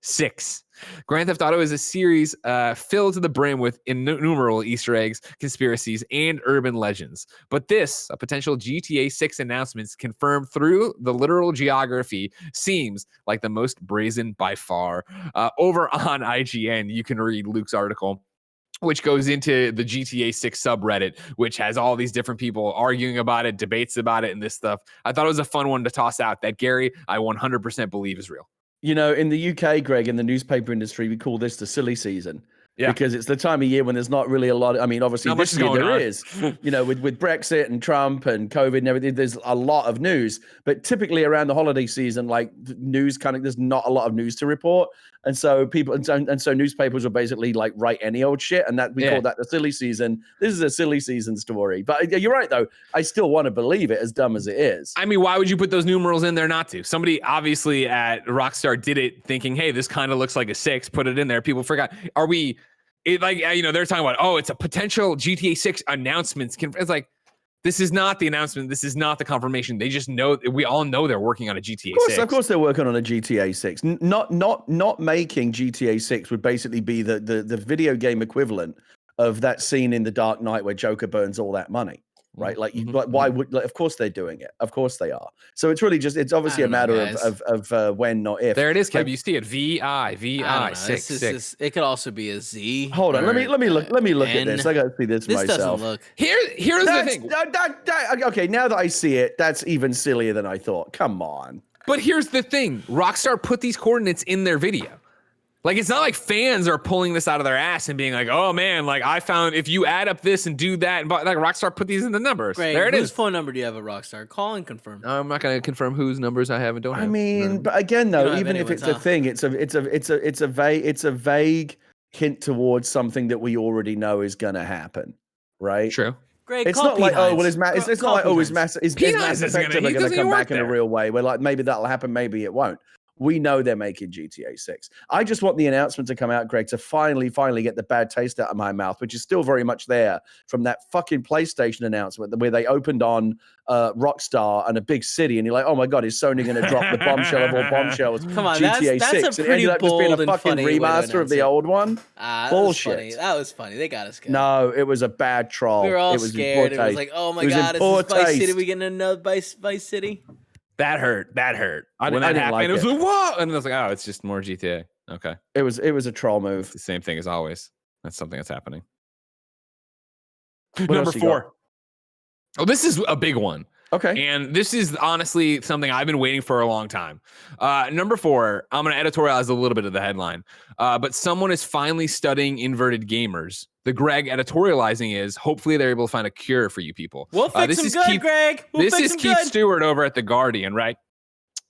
6. Grand Theft Auto is a series filled to the brim with innumerable Easter eggs, conspiracies, and urban legends. But this, a potential GTA 6 announcement confirmed through the literal geography, seems like the most brazen by far. Over on IGN, you can read Luke's article. which goes into the GTA 6 subreddit, which has all these different people arguing about it, debates about it, and this stuff. I thought it was a fun one to toss out that, Gary, I 100% believe is real. You know, in the UK, Greg, in the newspaper industry, we call this the silly season. Yeah. Because it's the time of year when there's not really a lot. I mean, obviously Not this much year going there on. is, you know, with Brexit and Trump and COVID and everything, there's a lot of news. But typically around the holiday season, like news there's not a lot of news to report. And so people, and so newspapers will basically like write any old shit. And that we call that the silly season. This is a silly season story. But you're right, though. I still want to believe it, as dumb as it is. I mean, why would you put those numerals in there not to? Somebody obviously at Rockstar did it thinking, hey, this kind of looks like a 6, put it in there. People forgot. Are we... It, like, you know, they're talking about, oh, it's a potential GTA 6 announcements. It's like, this is not the announcement. This is not the confirmation. They just know, we all know they're working on a GTA 6. Of course they're working on a GTA 6. Not making GTA 6 would basically be the video game equivalent of that scene in The Dark Knight where Joker burns all that money. Right, like, why would? Like, of course they're doing it. Of course they are. So it's really just, it's obviously a matter of when, not if. There it is, Kev. You see it, VI 6. It could also be a Z. Hold on, let me look at this. I got to see this myself. Doesn't look. Here's the thing. Okay, now that I see it, that's even sillier than I thought. Come on. But here's the thing: Rockstar put these coordinates in their video. Like, it's not like fans are pulling this out of their ass and being like, oh, man, like, I found if you add up this and do that, and like Rockstar put these in the numbers. Great. There it is. Whose phone number do you have at Rockstar? Call and confirm. I'm not going to confirm whose numbers I have and don't have. I mean, but again, though, even if it's a thing, it's a vague hint towards something that we already know is going to happen, right? True. Greg, it's not like, oh, well, it's not like, oh, is Mass Effect going to come back in a real way? We're like, maybe that'll happen, maybe it won't. We know they're making GTA 6. I just want the announcement to come out, Greg, to finally get the bad taste out of my mouth, which is still very much there from that fucking PlayStation announcement where they opened on Rockstar and a big city, and you're like, oh my God, is Sony going to drop the bombshell of all bombshells? Come on, GTA that's 6. a pretty it ended up just being a fucking remaster of the old one. Bullshit. That was funny. They got us good. No, it was a bad troll. We were all it was scared. It was like, oh my God, is this Vice City? We getting another Vice City? That hurt. When that happened, it was like, whoa! And I was like, oh, it's just more GTA. Okay. It was a troll move. It's the same thing as always. That's something that's happening. What Number 4. Oh, this is a big one. Okay. And this is honestly something I've been waiting for a long time. Number 4, I'm going to editorialize a little bit of the headline. But someone is finally studying inverted gamers. The Greg editorializing is, hopefully they're able to find a cure for you people. We'll fix them good, Greg. This is Keith Stewart over at The Guardian, right?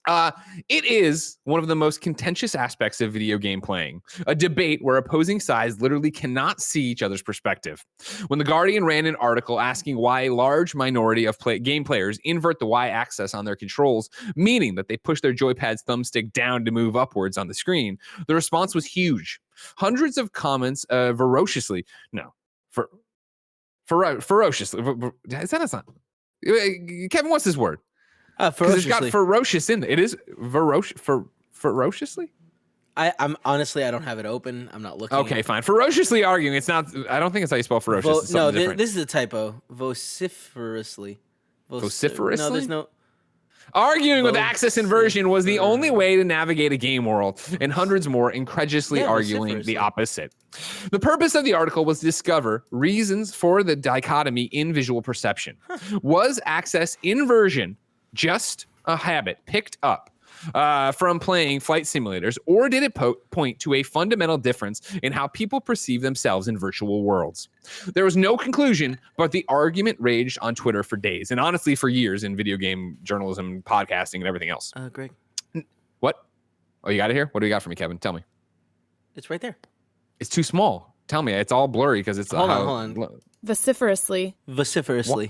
It is one of the most contentious aspects of video game playing, a debate where opposing sides literally cannot see each other's perspective. When The Guardian ran an article asking why a large minority of game players invert the Y-axis on their controls, meaning that they push their joypad's thumbstick down to move upwards on the screen, the response was huge. Hundreds of comments ferociously. Is that not? Kevin, what's this word? It's got ferocious in there. It is ferociously? I'm honestly, I don't have it open. I'm not looking. Okay, fine. Ferociously arguing. It's not. I don't think it's how you spell ferocious. No, this is a typo. Vociferously. Vociferously? No, there's no. Arguing with access inversion was the only way to navigate a game world, and hundreds more incredulously arguing the opposite. The purpose of the article was to discover reasons for the dichotomy in visual perception. Was access inversion just a habit picked up from playing flight simulators, or did it point to a fundamental difference in how people perceive themselves in virtual worlds? There was no conclusion, but the argument raged on Twitter for days, and honestly for years in video game journalism, podcasting, and everything else. Greg. What? Oh, you got it here? What do you got for me, Kevin? Tell me. It's right there. It's too small. Tell me. It's all blurry because it's... Hold on. Vociferously. What?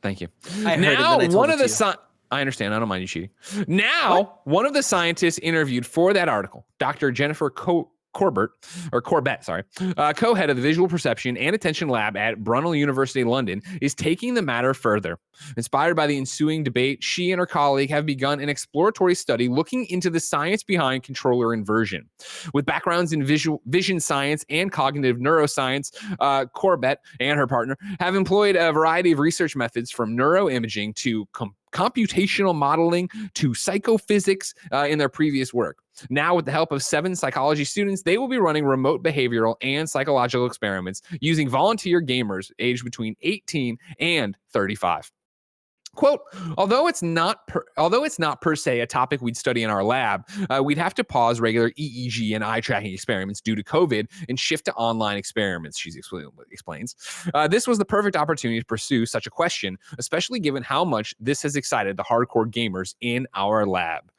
Thank you. I heard it, then I told it to you. I understand. I don't mind you cheating. Now, one of the scientists interviewed for that article, Dr. Jennifer Corbett, co-head of the Visual Perception and Attention Lab at Brunel University, London, is taking the matter further. Inspired by the ensuing debate, she and her colleague have begun an exploratory study looking into the science behind controller inversion. With backgrounds in vision science and cognitive neuroscience, Corbett and her partner have employed a variety of research methods from neuroimaging to computational modeling to psychophysics in their previous work. Now, with the help of 7 psychology students, they will be running remote behavioral and psychological experiments using volunteer gamers aged between 18 and 35. Quote, although it's not per se a topic we'd study in our lab, we'd have to pause regular EEG and eye tracking experiments due to COVID and shift to online experiments, she explains. This was the perfect opportunity to pursue such a question, especially given how much this has excited the hardcore gamers in our lab.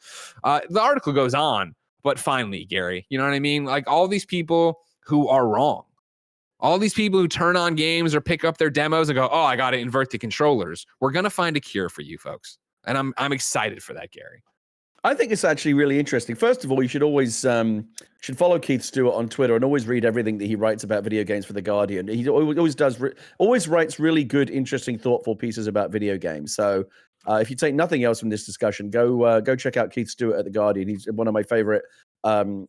The article goes on, but finally, Gary, you know what I mean? Like all these people who are wrong. All these people who turn on games or pick up their demos and go, oh, I got to invert the controllers. We're going to find a cure for you folks. And I'm excited for that, Gary. I think it's actually really interesting. First of all, you should always should follow Keith Stewart on Twitter and always read everything that he writes about video games for The Guardian. He always writes really good, interesting, thoughtful pieces about video games. So if you take nothing else from this discussion, go check out Keith Stewart at The Guardian. He's one of my favorite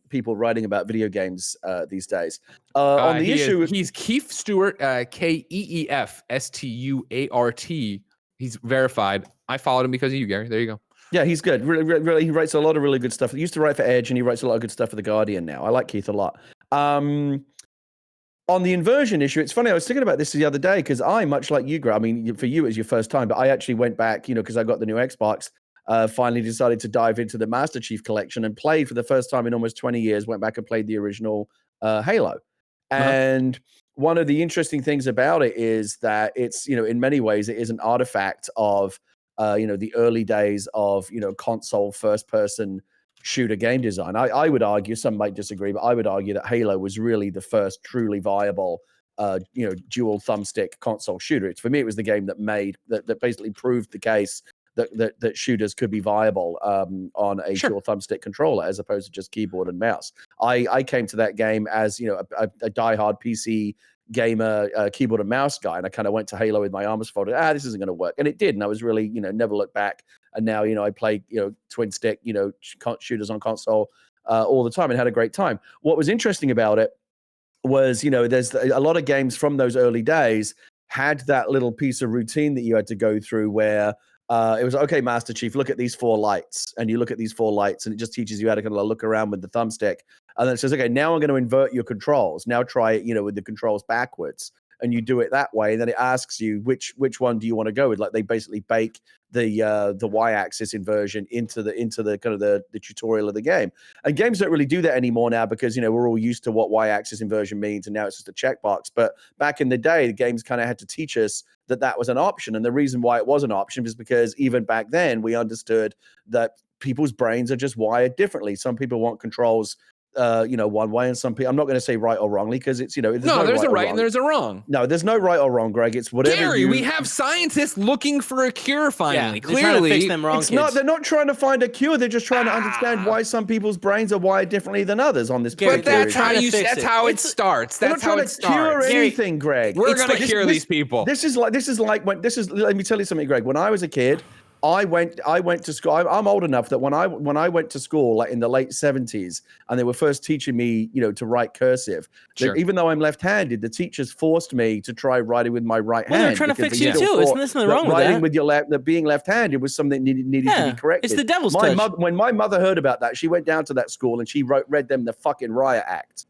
people writing about video games these days. On the issue, he's Keith Stewart, KeefStuart. He's verified. I followed him because of you, Gary. There you go. Yeah, he's good. Really, he writes a lot of really good stuff. He used to write for Edge, and he writes a lot of good stuff for The Guardian now. I like Keith a lot. On the inversion issue, it's funny. I was thinking about this the other day because I, much like you, Greg, I mean, for you, it was your first time, but I actually went back, because I got the new Xbox. Finally decided to dive into the Master Chief Collection and played for the first time in almost 20 years, went back and played the original Halo. And one of the interesting things about it is that it's, in many ways, it is an artifact of, the early days of, console first-person shooter game design. I would argue, some might disagree, but I would argue that Halo was really the first truly viable dual thumbstick console shooter. For me, it was the game that basically proved the case that shooters could be viable on a dual thumbstick controller as opposed to just keyboard and mouse. I came to that game as a diehard PC gamer, keyboard and mouse guy, and I kind of went to Halo with my arms folded. This isn't going to work, and it did. And I was really never looked back. And now I play twin stick shooters on console all the time and had a great time. What was interesting about it was there's a lot of games from those early days had that little piece of routine that you had to go through where it was, okay, Master Chief, look at these 4 lights. And you look at these 4 lights, and it just teaches you how to kind of look around with the thumbstick. And then it says, okay, now I'm going to invert your controls. Now try it, with the controls backwards. And you do it that way. And then it asks you, which one do you want to go with? Like they basically bake the y-axis inversion into the kind of the tutorial of the game. And games don't really do that anymore now because, we're all used to what y-axis inversion means. And now it's just a checkbox. But back in the day, the games kind of had to teach us that was an option. And the reason why it was an option is because even back then we understood that people's brains are just wired differently. Some people want controls one way, and some people, I'm not going to say right or wrongly because it's, there's a right and there's a wrong. No, there's no right or wrong, Greg. It's whatever. Gary, we have scientists looking for a cure finally. Yeah, clearly, fix them wrong, they're not trying to find a cure. They're just trying to understand why some people's brains are wired differently than others on this. But that's how it starts. That's how it starts. Cure anything, Greg. We're going to cure these people. Let me tell you something, Greg. When I was a kid, I went to school. I'm old enough that when I went to school, like in the late 70s, and they were first teaching me, to write cursive. Sure. Even though I'm left-handed, the teachers forced me to try writing with my right hand. They're trying to fix you too. Isn't there wrong with writing that? with your left, that being left-handed was something that needed to be corrected. It's the devil's touch. When my mother heard about that, she went down to that school and she read them the fucking Riot Act.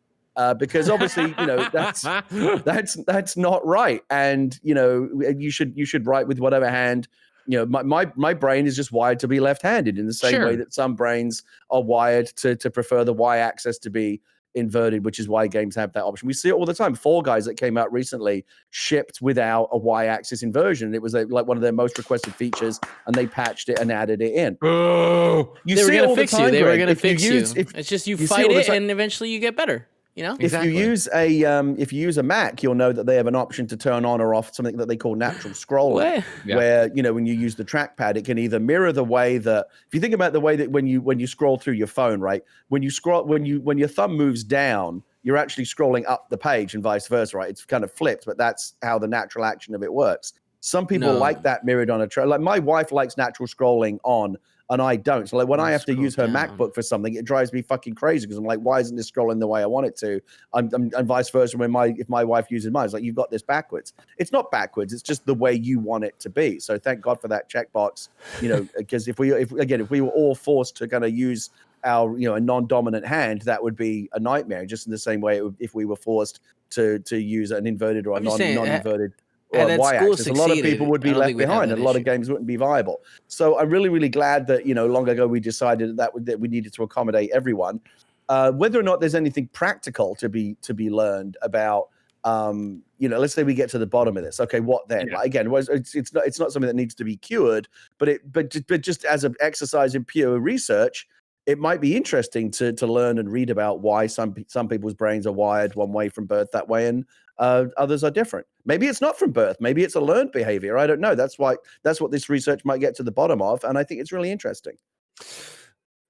Because obviously, that's not right, and you should write with whatever hand. My brain is just wired to be left-handed in the same way that some brains are wired to prefer the y-axis to be inverted, which is why games have that option. We see it all the time. Fall Guys that came out recently shipped without a y-axis inversion. It was like one of their most requested features, and they patched it and added it in. Oh, you see it all the time. They were going to fix you. It's just you fight it, and eventually you get better. Exactly. If you use a Mac, you'll know that they have an option to turn on or off something that they call natural scrolling, where when you use the trackpad, it can either mirror the way that, if you think about the way that when you scroll through your phone, right, when your thumb moves down, you're actually scrolling up the page and vice versa, right? It's kind of flipped, but that's how the natural action of it works. Some people like that mirrored on a trailer. Like my wife likes natural scrolling on, and I don't. So like when I have to use her MacBook for something, it drives me fucking crazy because I'm like, why isn't this scrolling the way I want it to? And vice versa. If my wife uses mine, it's like, you've got this backwards. It's not backwards. It's just the way you want it to be. So thank God for that checkbox. Because if we were all forced to kind of use our a non-dominant hand, that would be a nightmare. Just in the same way if we were forced to use an inverted or a non-inverted. Y-axis. A lot of people would be left behind, and a lot of games wouldn't be viable. So I'm really, really glad that long ago we decided that we needed to accommodate everyone. Whether or not there's anything practical to be learned about, let's say we get to the bottom of this. Okay, what then? Yeah. Like, again, it's not something that needs to be cured, but just as an exercise in pure research, it might be interesting to learn and read about why some people's brains are wired one way from birth that way, and others are different. Maybe it's not from birth. Maybe it's a learned behavior. I don't know. That's what this research might get to the bottom of, and I think it's really interesting.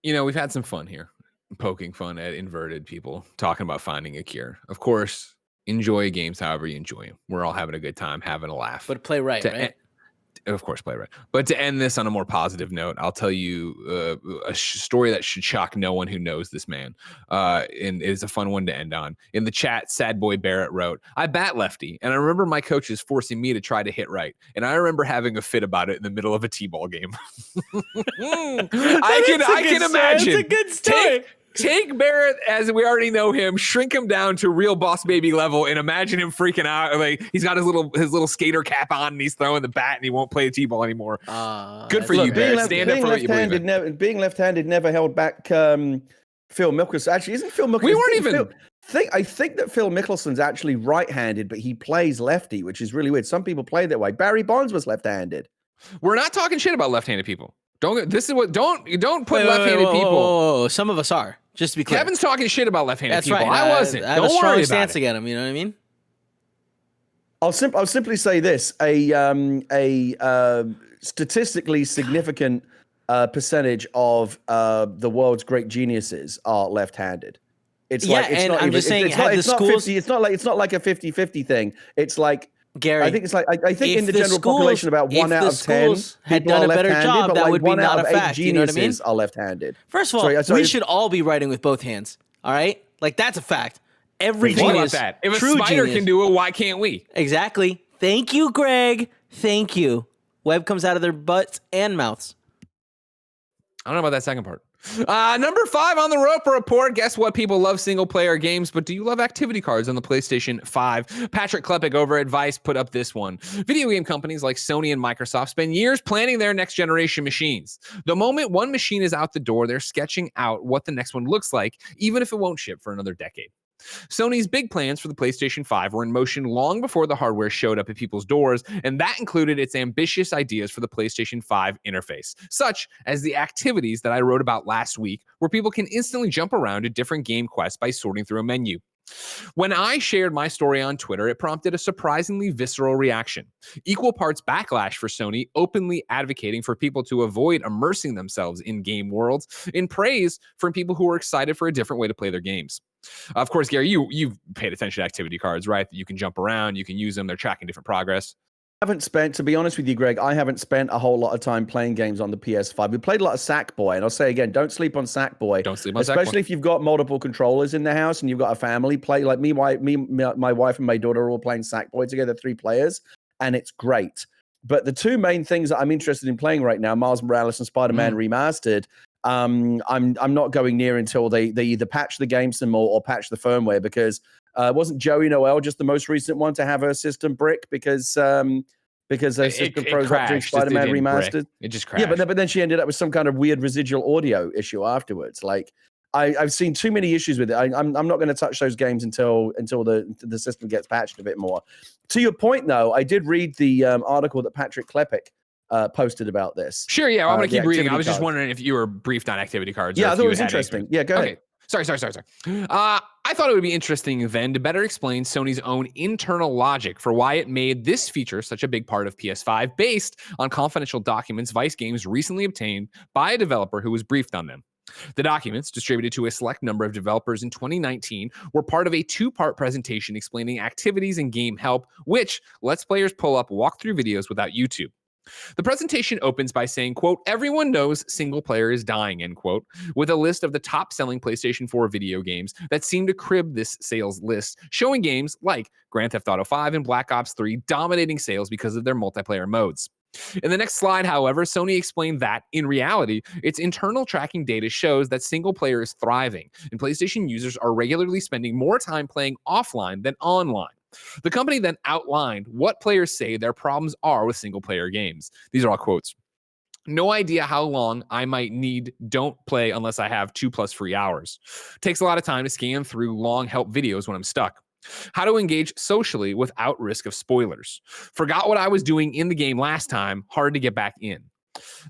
We've had some fun here, poking fun at inverted people, talking about finding a cure. Of course, enjoy games however you enjoy them. We're all having a good time, having a laugh. But play right, right? Of course, play right. But to end this on a more positive note, I'll tell you a story that should shock no one who knows this man. And it is a fun one to end on. In the chat, Sad Boy Barrett wrote, "I bat lefty, and I remember my coaches forcing me to try to hit right. And I remember having a fit about it in the middle of a t-ball game." I can imagine. It's a good story. Take Barrett as we already know him, shrink him down to real boss baby level, and imagine him freaking out. Like he's got his little skater cap on, and he's throwing the bat, and he won't play the t-ball anymore. Good for you, Barrett. Stand up for what you believe in. Being left-handed never held back Phil Mickelson. Actually, isn't Phil Mickelson? We weren't even. I think that Phil Mickelson's actually right-handed, but he plays lefty, which is really weird. Some people play that way. Barry Bonds was left-handed. We're not talking shit about left-handed people. Don't put left-handed people. Some of us are. Just to be clear. Kevin's talking shit about left-handed people. Right. I wasn't. I have a strong stance against him. You know what I mean? I'll simply say this: a statistically significant percentage of the world's great geniuses are left-handed. It's like it's not even. It's not 50. It's not like a 50-50 thing. It's like. Gary, I think it's like I think in the general population, about 1 out of 10 had done a better job. That would be not a fact. You know what I mean? Are left-handed. First of all, we should all be writing with both hands. All right, like that's a fact. Every genius, that. If a spider can do it, why can't we? Exactly. Thank you, Greg. Thank you. Web comes out of their butts and mouths. I don't know about that second part. Number 5 on the Roper Report. Guess what? People love single-player games, but do you love activity cards on the PlayStation 5? Patrick Klepek over at Vice put up this one. Video game companies like Sony and Microsoft spend years planning their next-generation machines. The moment one machine is out the door, they're sketching out what the next one looks like, even if it won't ship for another decade. Sony's big plans for the PlayStation 5 were in motion long before the hardware showed up at people's doors, and that included its ambitious ideas for the PlayStation 5 interface, such as the activities that I wrote about last week, where people can instantly jump around to different game quests by sorting through a menu. When I shared my story on Twitter, it prompted a surprisingly visceral reaction. Equal parts backlash for Sony, openly advocating for people to avoid immersing themselves in game worlds, and praise from people who are excited for a different way to play their games. Of course, Gary, you've paid attention to activity cards, right? You can jump around, you can use them, they're tracking different progress. To be honest with you, Greg, I haven't spent a whole lot of time playing games on the PS5. We played a lot of Sackboy, and I'll say again, don't sleep on Sackboy. Don't sleep on Sackboy. Especially if you've got multiple controllers in the house and you've got a family play. Like my wife and my daughter are all playing Sackboy together, 3 players, and it's great. But the 2 main things that I'm interested in playing right now, Miles Morales and Spider-Man Remastered, I'm not going near until they either patch the game some more or patch the firmware, because wasn't Joey Noelle just the most recent one to have her system brick because her system froze up during Spider-Man Remastered? It just crashed. Yeah, but then she ended up with some kind of weird residual audio issue afterwards. Like I've seen too many issues with it. I'm not going to touch those games until the system gets patched a bit more. To your point, though, I did read the article that Patrick Klepek posted about this. Sure, yeah, I'm going to keep reading. I was just wondering if you were briefed on activity cards. Yeah, I thought it was interesting. Yeah, go ahead. Sorry. I thought it would be interesting then to better explain Sony's own internal logic for why it made this feature such a big part of PS5, based on confidential documents Vice Games recently obtained by a developer who was briefed on them. The documents, distributed to a select number of developers in 2019, were part of a two-part presentation explaining activities and game help, which lets players pull up walkthrough videos without YouTube. The presentation opens by saying, quote, everyone knows single player is dying, end quote, with a list of the top selling PlayStation 4 video games that seem to crib this sales list, showing games like Grand Theft Auto 5 and Black Ops 3 dominating sales because of their multiplayer modes. In the next slide, however, Sony explained that, in reality, its internal tracking data shows that single player is thriving, and PlayStation users are regularly spending more time playing offline than online. The company then outlined what players say their problems are with single-player games. These are all quotes. No idea how long I might need, don't play unless I have 2+ free hours. Takes a lot of time to scan through long help videos when I'm stuck. How to engage socially without risk of spoilers. Forgot what I was doing in the game last time, hard to get back in.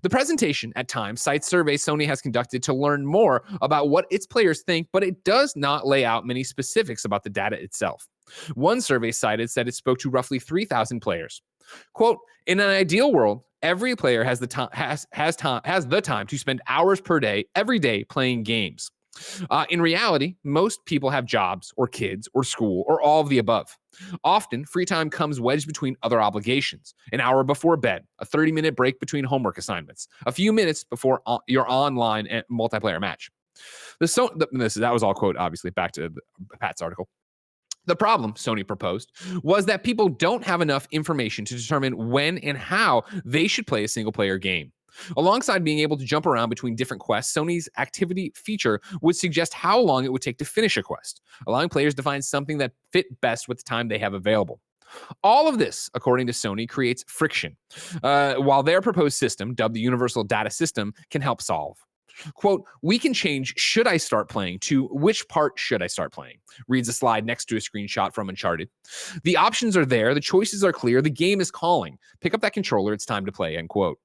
The presentation at times cites surveys Sony has conducted to learn more about what its players think, but it does not lay out many specifics about the data itself. One survey cited said it spoke to roughly 3,000 players. Quote, in an ideal world, every player has the time to spend hours per day, every day playing games. In reality, most people have jobs or kids or school or all of the above. Often, free time comes wedged between other obligations. An hour before bed, a 30-minute break between homework assignments, a few minutes before your online multiplayer match. That was all quote, obviously, back to Pat's article. The problem, Sony proposed, was that people don't have enough information to determine when and how they should play a single-player game. Alongside being able to jump around between different quests, Sony's activity feature would suggest how long it would take to finish a quest, allowing players to find something that fit best with the time they have available. All of this, according to Sony, creates friction, while their proposed system, dubbed the Universal Data System, can help solve. Quote, we can change should I start playing to which part should I start playing, reads a slide next to a screenshot from Uncharted. The options are there, the choices are clear, the game is calling. Pick up that controller, it's time to play, end quote.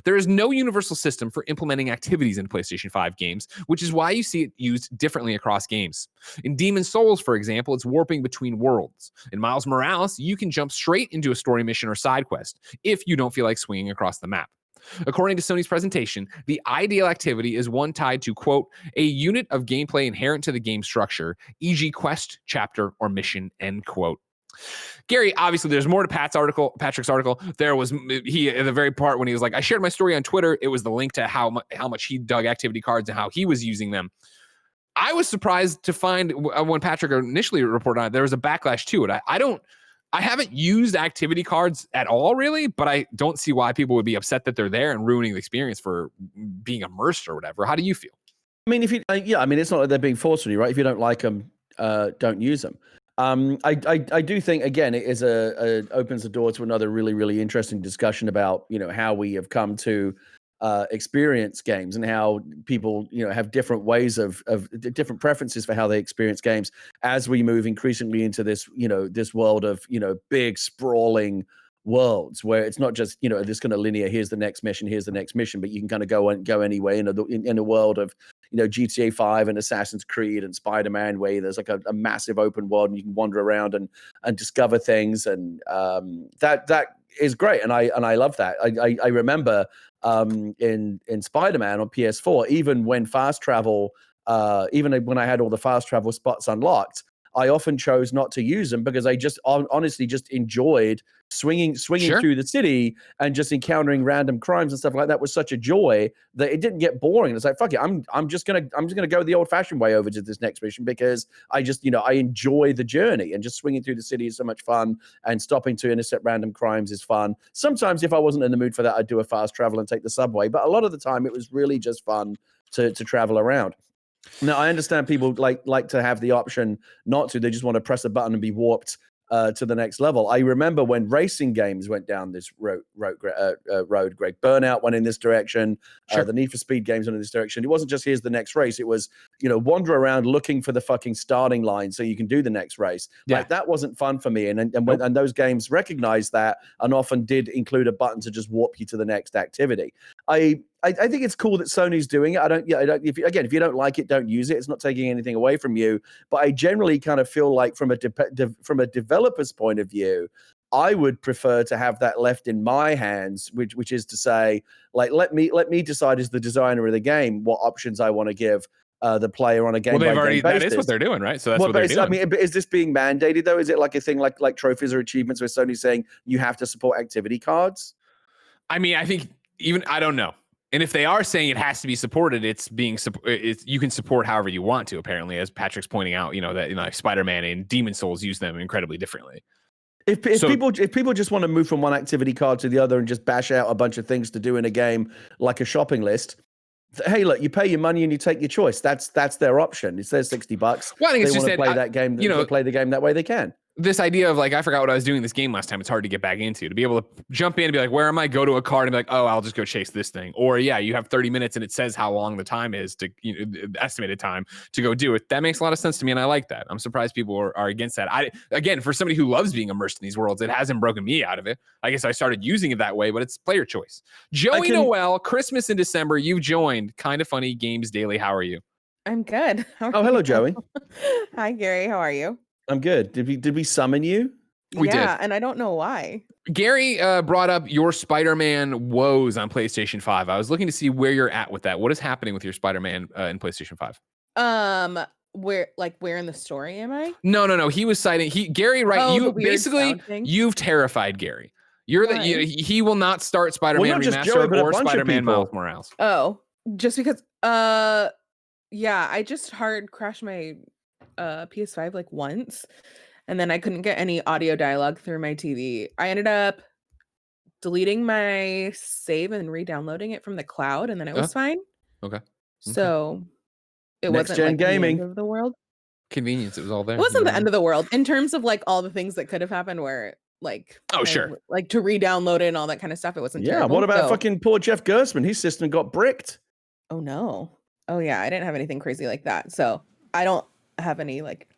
There is no universal system for implementing activities in PlayStation 5 games, which is why you see it used differently across games. In Demon's Souls, for example, it's warping between worlds. In Miles Morales, you can jump straight into a story mission or side quest if you don't feel like swinging across the map. According to Sony's presentation, the ideal activity is one tied to, quote, a unit of gameplay inherent to the game structure, e.g. quest, chapter, or mission, end quote. Gary, obviously, there's more to Patrick's article. There was he at the very part when he was like, I shared my story on Twitter. It was the link to how much he dug activity cards and how he was using them. I was surprised to find when Patrick initially reported on it, there was a backlash to it. I haven't used activity cards at all, really, but I don't see why people would be upset that they're there and ruining the experience for being immersed or whatever. How do you feel? I mean, it's not like they're being forced on you, right? If you don't like them, don't use them. I do think, again, it is opens the door to another really, really interesting discussion about, how we have come to experience games and how people, have different ways of different preferences for how they experience games as we move increasingly into this, this world of, big sprawling worlds where it's not just, this kind of linear, here's the next mission, but you can kind of go anyway in a world of, GTA 5 and Assassin's Creed and Spider-Man, where there's like a massive open world and you can wander around and discover things, and that is great, and I love that. I remember in Spider-Man on PS4, even when fast travel, even when I had all the fast travel spots unlocked, I often chose not to use them because I just honestly just enjoyed swinging Sure. through the city and just encountering random crimes and stuff like that was such a joy that it didn't get boring. It's like, fuck it, I'm just gonna go the old-fashioned way over to this next mission because I just, I enjoy the journey, and just swinging through the city is so much fun, and stopping to intercept random crimes is fun. Sometimes if I wasn't in the mood for that, I'd do a fast travel and take the subway, but a lot of the time it was really just fun to travel around. Now, I understand people like to have the option not to. They just want to press a button and be warped to the next level. I remember when racing games went down this road, Greg. Burnout went in this direction. Sure. The Need for Speed games went in this direction. It wasn't just here's the next race. It was, wander around looking for the fucking starting line so you can do the next race. Yeah. Like, that wasn't fun for me. And those games recognized that and often did include a button to just warp you to the next activity. I think it's cool that Sony's doing it. If you don't like it, don't use it. It's not taking anything away from you. But I generally kind of feel like from a developer's point of view, I would prefer to have that left in my hands, which is to say, like, let me decide as the designer of the game what options I want to give the player on a game by game basis. That is what they're doing, right? So that's what they're doing. I mean, is this being mandated though? Is it like a thing like trophies or achievements where Sony's saying you have to support activity cards? I mean, I think I don't know. And if they are saying it has to be supported, you can support however you want to, apparently, as Patrick's pointing out, that Spider-Man and Demon Souls use them incredibly differently. If people just want to move from one activity card to the other and just bash out a bunch of things to do in a game like a shopping list, hey, look, you pay your money and you take your choice. That's their option. It's their $60. Well, I think they want to play that game. Play the game that way they can. This idea of like, I forgot what I was doing this game last time. It's hard to get back into. To be able to jump in and be like, where am I? Go to a card and be like, oh, I'll just go chase this thing. Or yeah, you have 30 minutes and it says how long the time is to estimated time to go do it. That makes a lot of sense to me, and I like that. I'm surprised people are against that. Again, for somebody who loves being immersed in these worlds, it hasn't broken me out of it. I guess I started using it that way, but it's player choice. Joey Noel, Christmas in December. You've joined Kind of Funny Games Daily. How are you? I'm good. Hello, Joey. Hi, Gary. How are you? I'm good. Did we summon you? We did. And I don't know why. Gary brought up your Spider-Man woes on PlayStation 5. I was looking to see where you're at with that. What is happening with your Spider-Man in PlayStation 5? Where in the story am I? No. He was citing Gary, right? Oh, you basically you've terrified Gary. He will not start Spider-Man Remastered or Spider-Man Miles Morales. Oh, just because I just hard crashed my PS5 like once, and then I couldn't get any audio dialogue through my TV. I ended up deleting my save and re-downloading it from the cloud, and then it was fine. Okay. So it Next wasn't gen like gaming. the end of the world. Convenience, it was all there. It wasn't the end of the world in terms of like all the things that could have happened where like like to re-download it and all that kind of stuff. It wasn't terrible. What about fucking poor Jeff Gerstmann? His system got bricked. Oh no. Oh yeah, I didn't have anything crazy like that. So I don't have any like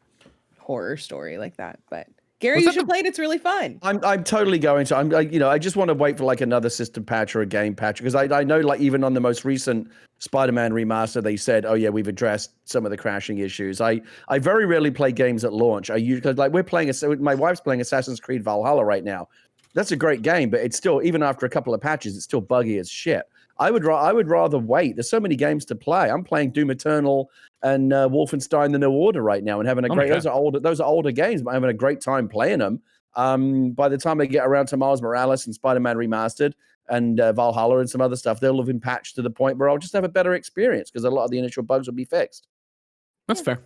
horror story like that, but Gary, you should play it. It's really fun. I'm totally going to. I just want to wait for like another system patch or a game patch, because I know like even on the most recent Spider-Man remaster, they said, oh yeah, we've addressed some of the crashing issues. I very rarely play games at launch. I usually like my wife's playing Assassin's Creed Valhalla right now. That's a great game, but it's still, even after a couple of patches, it's still buggy as shit. I would rather wait. There's so many games to play. I'm playing Doom Eternal and Wolfenstein: The New Order right now, and having a great. Those are older games, but I'm having a great time playing them. By the time I get around to Miles Morales and Spider-Man Remastered and Valhalla and some other stuff, they'll have been patched to the point where I'll just have a better experience because a lot of the initial bugs will be fixed. That's fair.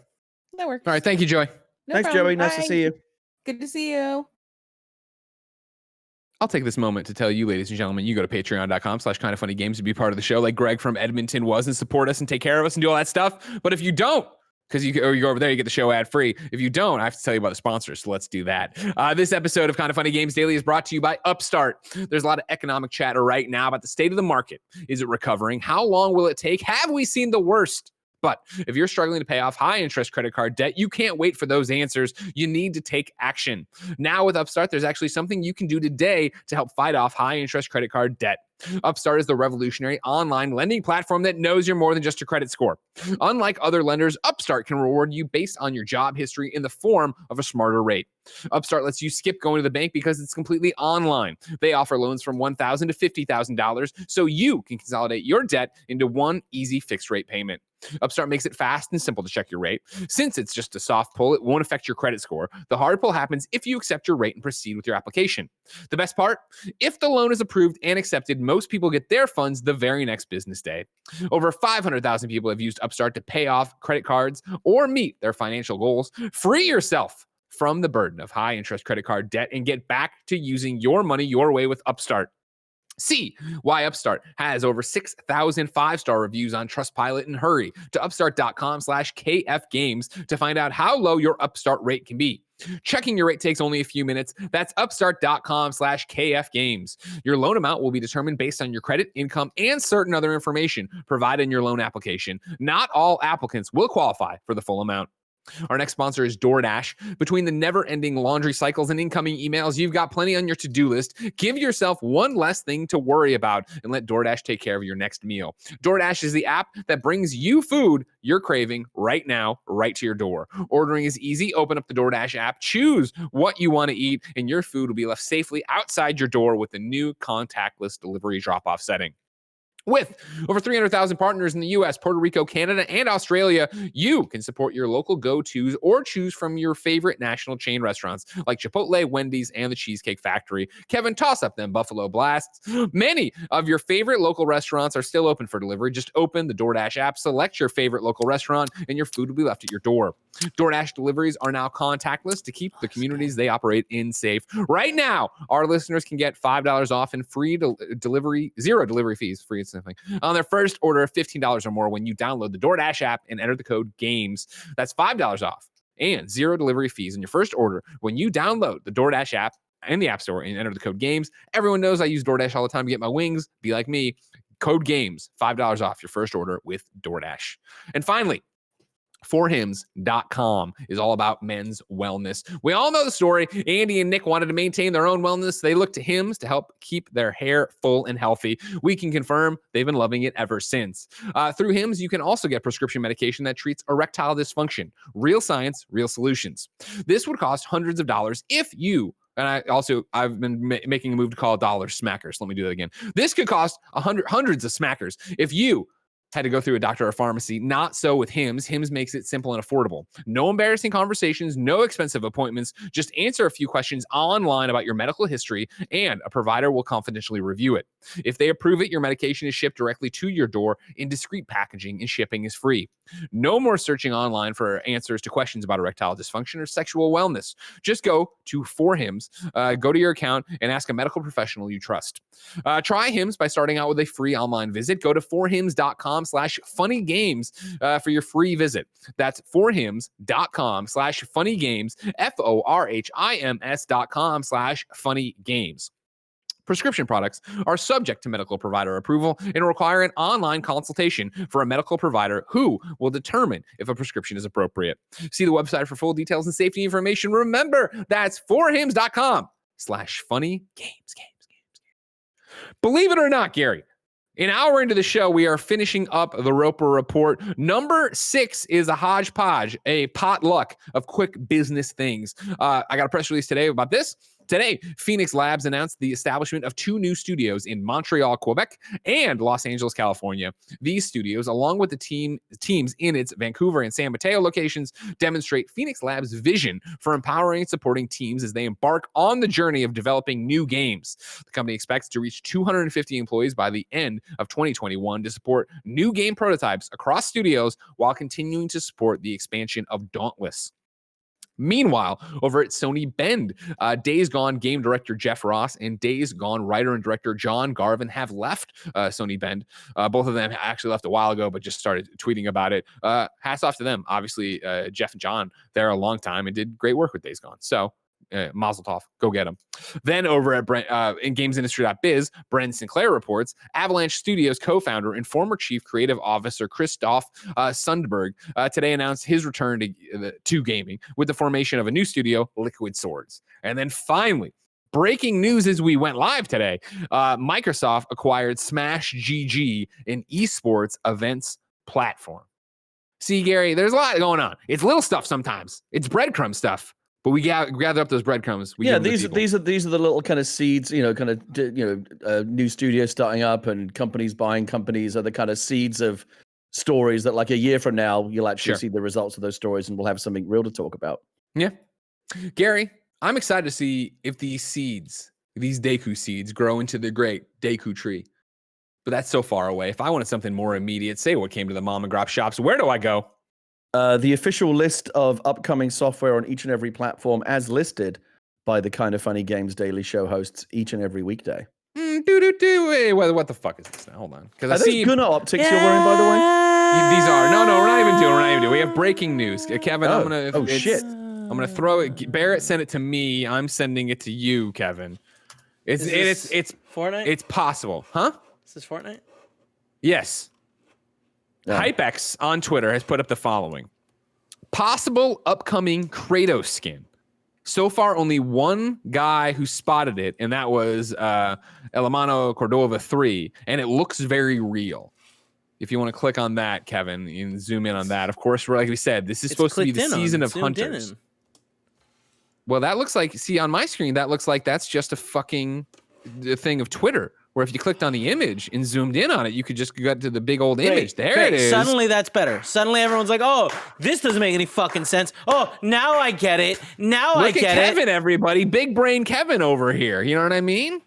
That works. All right, thank you, Joey. Thanks, Joey. Nice to see you. Good to see you. I'll take this moment to tell you, ladies and gentlemen, you go to patreon.com/kindoffunnygames to be part of the show like Greg from Edmonton was and support us and take care of us and do all that stuff. But if you don't, because you go over there, you get the show ad free. If you don't, I have to tell you about the sponsors. So let's do that. This episode of Kind of Funny Games Daily is brought to you by Upstart. There's a lot of economic chatter right now about the state of the market. Is it recovering? How long will it take? Have we seen the worst? But if you're struggling to pay off high interest credit card debt, you can't wait for those answers. You need to take action. Now with Upstart, there's actually something you can do today to help fight off high interest credit card debt. Upstart is the revolutionary online lending platform that knows you're more than just a credit score. Unlike other lenders, Upstart can reward you based on your job history in the form of a smarter rate. Upstart lets you skip going to the bank because it's completely online. They offer loans from $1,000 to $50,000 so you can consolidate your debt into one easy fixed rate payment. Upstart makes it fast and simple to check your rate. Since it's just a soft pull, it won't affect your credit score. The hard pull happens if you accept your rate and proceed with your application. The best part? If the loan is approved and accepted, most people get their funds the very next business day. Over 500,000 people have used Upstart to pay off credit cards or meet their financial goals. Free yourself from the burden of high interest credit card debt and get back to using your money your way with Upstart. See why Upstart has over 6,000 five-star reviews on Trustpilot, and hurry to upstart.com/KFgames to find out how low your Upstart rate can be. Checking your rate takes only a few minutes. That's upstart.com/KFgames. Your loan amount will be determined based on your credit, income, and certain other information provided in your loan application. Not all applicants will qualify for the full amount. Our next sponsor is DoorDash. Between the never-ending laundry cycles and incoming emails, you've got plenty on your to-do list. Give yourself one less thing to worry about and let DoorDash take care of your next meal. DoorDash is the app that brings you food you're craving right now, right to your door. Ordering is easy. Open up the DoorDash app, choose what you want to eat, and your food will be left safely outside your door with the new contactless delivery drop-off setting. With over 300,000 partners in the US, Puerto Rico, Canada, and Australia, you can support your local go-tos or choose from your favorite national chain restaurants like Chipotle, Wendy's, and the Cheesecake Factory. Kevin, toss up them Buffalo Blasts. Many of your favorite local restaurants are still open for delivery. Just open the DoorDash app, select your favorite local restaurant, and your food will be left at your door. DoorDash deliveries are now contactless to keep the communities they operate in safe. Right now, our listeners can get $5 off and free delivery, zero delivery fees, free and something, on their first order of $15 or more when you download the DoorDash app and enter the code GAMES. That's $5 off and zero delivery fees in your first order when you download the DoorDash app and the App Store and enter the code GAMES. Everyone knows I use DoorDash all the time to get my wings. Be like me. Code GAMES, $5 off your first order with DoorDash. And finally, forhims.com is all about men's wellness. We all know the story. Andy and Nick wanted to maintain their own wellness. They looked to Hims to help keep their hair full and healthy. We can confirm they've been loving it ever since. Through Hims, you can also get prescription medication that treats erectile dysfunction. Real science, real solutions. This would cost hundreds of dollars if you I've been making a move to call dollars smackers. Let me do that again. This could cost hundreds of smackers if you had to go through a doctor or pharmacy. Not so with Hims. Hims makes it simple and affordable. No embarrassing conversations, no expensive appointments. Just answer a few questions online about your medical history, and a provider will confidentially review it. If they approve it, your medication is shipped directly to your door in discreet packaging, and shipping is free. No more searching online for answers to questions about erectile dysfunction or sexual wellness. Just go to Hims, go to your account, and ask a medical professional you trust. Try Hims by starting out with a free online visit. Go to forhims.com/funnygames for your free visit. That's forhims.com/funnygames, forhims.com/funnygames. Prescription products are subject to medical provider approval and require an online consultation for a medical provider who will determine if a prescription is appropriate. See the website for full details and safety information. Remember, that's forhims.com/funnygames. Believe it or not, Gary, an hour into the show, we are finishing up the Roper Report. Number 6 is a hodgepodge, a potluck of quick business things. I got a press release today about this. Today, Phoenix Labs announced the establishment of 2 new studios in Montreal, Quebec, and Los Angeles, California. These studios, along with the teams in its Vancouver and San Mateo locations, demonstrate Phoenix Labs' vision for empowering and supporting teams as they embark on the journey of developing new games. The company expects to reach 250 employees by the end of 2021 to support new game prototypes across studios while continuing to support the expansion of Dauntless. Meanwhile, over at Sony Bend, Days Gone game director Jeff Ross and Days Gone writer and director John Garvin have left Sony Bend. Both of them actually left a while ago, but just started tweeting about it. Hats off to them. Obviously, Jeff and John, they're a long time and did great work with Days Gone. So, mazel tov, go get them. Then over at in GamesIndustry.biz, Bren Sinclair reports Avalanche Studios co-founder and former chief creative officer Christoph Sundberg today announced his return to gaming with the formation of a new studio, Liquid Swords. And then finally, breaking news as we went live today, Microsoft acquired Smash GG, an esports events platform. See, Gary, there's a lot going on. It's little stuff sometimes. It's breadcrumb stuff. But we gather up those breadcrumbs. These are the little kind of seeds, new studios starting up and companies buying companies are the kind of seeds of stories that, like, a year from now, you'll actually see the results of those stories, and we'll have something real to talk about. Yeah, Gary, I'm excited to see if these seeds, these Deku seeds, grow into the great Deku tree. But that's so far away. If I wanted something more immediate, say what came to the mom and grop shops, where do I go? The official list of upcoming software on each and every platform, as listed by the Kind of Funny Games Daily Show hosts each and every weekday. Wait, what the fuck is this now? Hold on. Are those Gunnar optics you're wearing, by the way? These are. No, we're not even doing. We have breaking news. Kevin, I'm going to... shit. I'm going to throw it. Barrett sent it to me. I'm sending it to you, Kevin. It's Fortnite? It's possible. Huh? Is this Fortnite? Yes. Yeah. HypeX on Twitter has put up the following. Possible upcoming Kratos skin. So far, only one guy who spotted it, and that was Elamano Cordova 3, and it looks very real. If you want to click on that, Kevin, you can zoom in on that. Of course, like we said, this is supposed to be the season of hunters. Well, that looks like, see, on my screen, that looks like that's just a fucking thing of Twitter, where if you clicked on the image and zoomed in on it, you could just go to the big old image. There it is. Suddenly that's better. Suddenly everyone's like, oh, this doesn't make any fucking sense. Oh, now I get it. Now I get it. Look at Kevin, everybody. Big brain Kevin over here. You know what I mean?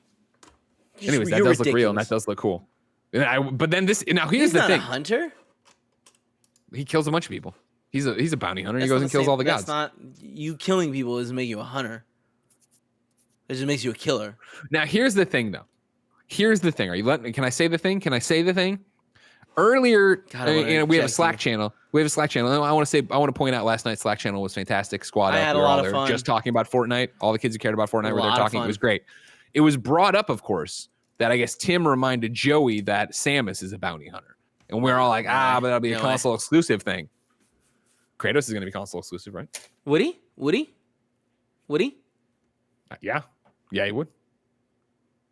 Anyways, that does look real, and that does look cool. But then this, now here's the thing. He's not a hunter? He kills a bunch of people. He's a bounty hunter. He goes and kills all the gods. That's not, you killing people doesn't make you a hunter. It just makes you a killer. Now, here's the thing, though. Here's the thing. Are you letting me? Can I say the thing? Can I say the thing? Earlier, we have a Slack channel. We have a Slack channel. I want to point out last night's Slack channel was fantastic. Squad up. I had a lot of fun. Just talking about Fortnite. All the kids who cared about Fortnite were there talking. It was great. It was brought up, of course, that I guess Tim reminded Joey that Samus is a bounty hunter. And we're all like, but that'll be a console exclusive thing. Kratos is going to be console exclusive, right? Would he? Yeah, he would.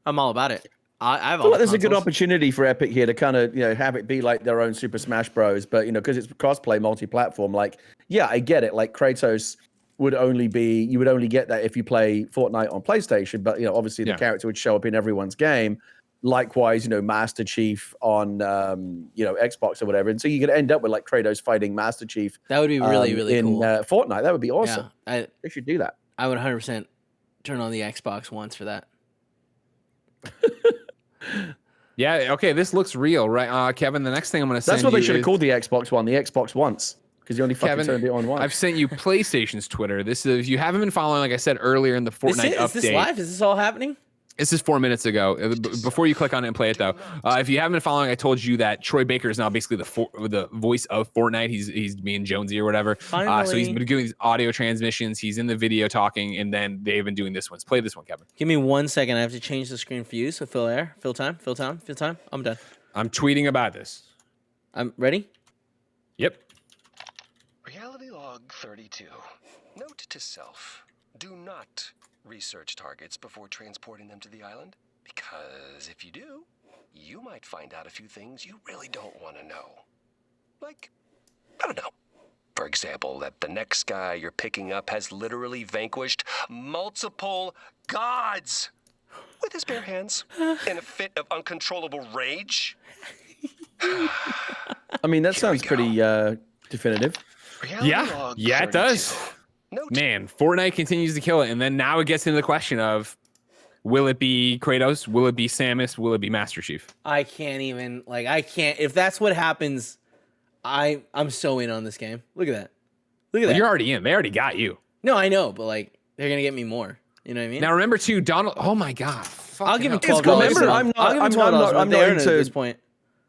I'm all about it. I feel like there's a good opportunity for Epic here to kind of, have it be like their own Super Smash Bros. But, because it's crossplay multi-platform, like, yeah, I get it. Like Kratos you would only get that if you play Fortnite on PlayStation. But, obviously the character would show up in everyone's game. Likewise, Master Chief on, Xbox or whatever. And so you could end up with like Kratos fighting Master Chief. That would be really, really cool. In Fortnite. That would be awesome. Yeah, they should do that. I would 100% turn on the Xbox once for that. Yeah, okay, this looks real, right? Kevin, the next thing I'm going to send you. That's what they should have called the Xbox One, the Xbox Once, because you only fucking turned it on once. I've sent you PlayStation's Twitter. This is, if you haven't been following, like I said earlier in the Fortnite update. Is this live? Is this all happening? This is 4 minutes ago. Before you click on it and play it, though, if you haven't been following, I told you that Troy Baker is now basically the voice of Fortnite. He's being Jonesy or whatever. So he's been doing these audio transmissions. He's in the video talking, and then they've been doing this one. Play this one, Kevin. Give me 1 second. I have to change the screen for you. So fill time. I'm done. I'm tweeting about this. I'm ready. Yep. Reality log 32. Note to self: do not research targets before transporting them to the island, because if you do, you might find out a few things you really don't want to know. Like, I don't know. For example, that the next guy you're picking up has literally vanquished multiple gods with his bare hands in a fit of uncontrollable rage. I mean, that sounds pretty definitive. Yeah, it does. Man, Fortnite continues to kill it, and then now it gets into the question of, will it be Kratos? Will it be Samus? Will it be Master Chief? I can't even, if that's what happens, I'm so in on this game. Look at that. Well, you're already in. They already got you. No, I know, but they're going to get me more. You know what I mean? Now remember too, Donald, oh my God. I'll give him $12. Remember, I'm not at this point.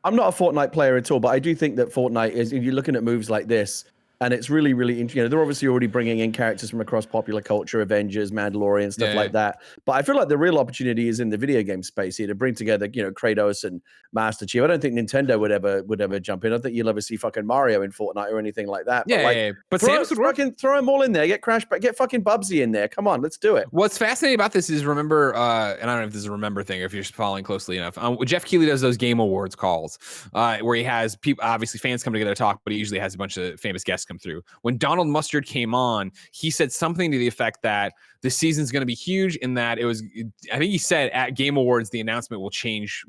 I'm not a Fortnite player at all, but I do think that Fortnite is, if you're looking at moves like this, and it's really, really interesting. They're obviously already bringing in characters from across popular culture, Avengers, Mandalorian, stuff like that. But I feel like the real opportunity is in the video game space here to bring together, Kratos and Master Chief. I don't think Nintendo would ever jump in. I don't think you'll ever see fucking Mario in Fortnite or anything like that. But Samus would throw them all in there. Get fucking Bubsy in there. Come on, let's do it. What's fascinating about this is, remember, and I don't know if this is a remember thing, if you're following closely enough. Jeff Keighley does those Game Awards calls where he has people, obviously fans come together to talk, but he usually has a bunch of famous guests come through. When Donald Mustard came on, he said something to the effect that the season's going to be huge, and that I think he said at Game Awards the announcement will change,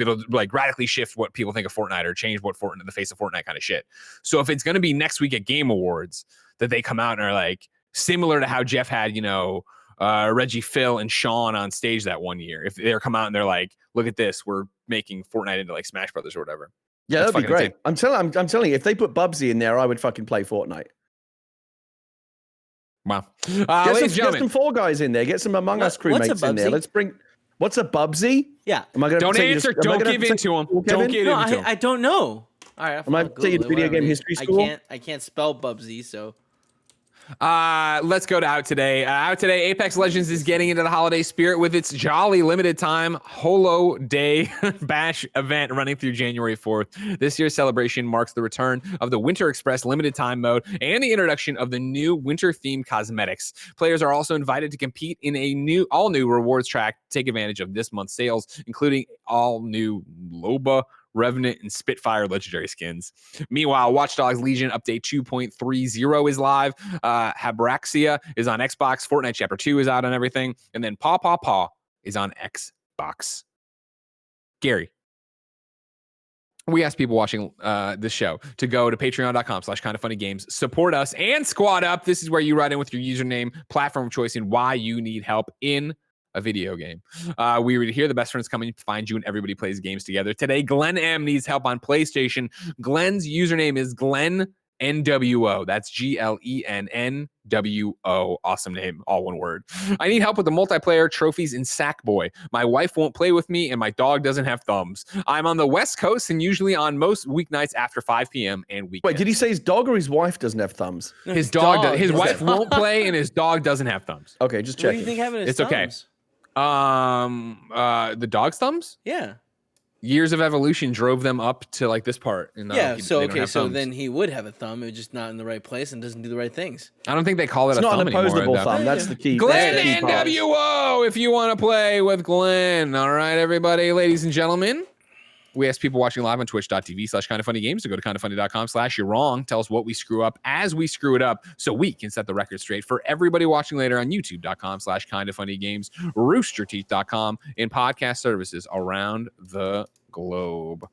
it'll radically shift what people think of Fortnite, or change what the face of Fortnite kind of shit. So if it's going to be next week at Game Awards that they come out and are similar to how Jeff had Reggie, Phil, and Sean on stage that one year, if they come out and they're like, look at this, we're making Fortnite into Smash Brothers or whatever. Yeah, that'd be great. Insane. I'm telling you, if they put Bubsy in there, I would fucking play Fortnite. Wow. Get some Fall Guys in there. Get some Among Us crewmates in there. Let's bring. What's a Bubsy? Yeah. Am I gonna don't answer. Don't give in to him. Don't give in to him. I don't know. All right. Am I taking video game history school? I can't spell Bubsy, so. Let's go to Out Today. Out Today, Apex Legends is getting into the holiday spirit with its jolly limited time Holo Day Bash event running through January 4th. This year's celebration marks the return of the Winter Express limited time mode and the introduction of the new winter-themed cosmetics. Players are also invited to compete in a all-new rewards track to take advantage of this month's sales, including all-new Loba, Revenant, and Spitfire legendary skins. Meanwhile, Watch Dogs Legion Update 2.30 is live. Habraxia is on Xbox. Fortnite Chapter 2 is out on everything. And then Paw Paw Paw is on Xbox. Gary, we asked people watching this show to go to patreon.com/kindoffunnygames, support us, and Squad Up. This is where you write in with your username, platform of choice, and why you need help in a video game. We read here, the best friends coming to find you and everybody plays games together. Today, Glenn M needs help on PlayStation. Glenn's username is GlenNWO. That's GLENNWO. Awesome name, all one word. I need help with the multiplayer trophies in Sackboy. My wife won't play with me and my dog doesn't have thumbs. I'm on the West Coast and usually on most weeknights after 5 p.m. and weekends. Wait, did he say his dog or his wife doesn't have thumbs? His dog does. His wife won't play and his dog doesn't have thumbs. Okay, just What checking. do you think having his It's thumbs? okay. The dog's thumbs? Yeah. Years of evolution drove them up to like this part. And Yeah. they So don't okay. have So thumbs. then he would have a thumb. It's just not in the right place and doesn't do the right things. I don't think they call it It's a not thumb an opposable anymore. thumb. That's the key. Glenn that's the key part. NWO, if you want to play with Glenn. All right, everybody, ladies and gentlemen. We asked people watching live on twitch.tv/kindoffunnygames to go to kindoffunny.com/you're wrong. Tell us what we screw up as we screw it up so we can set the record straight for everybody watching later on youtube.com/kindoffunnygames, roosterteeth.com, and podcast services around the globe.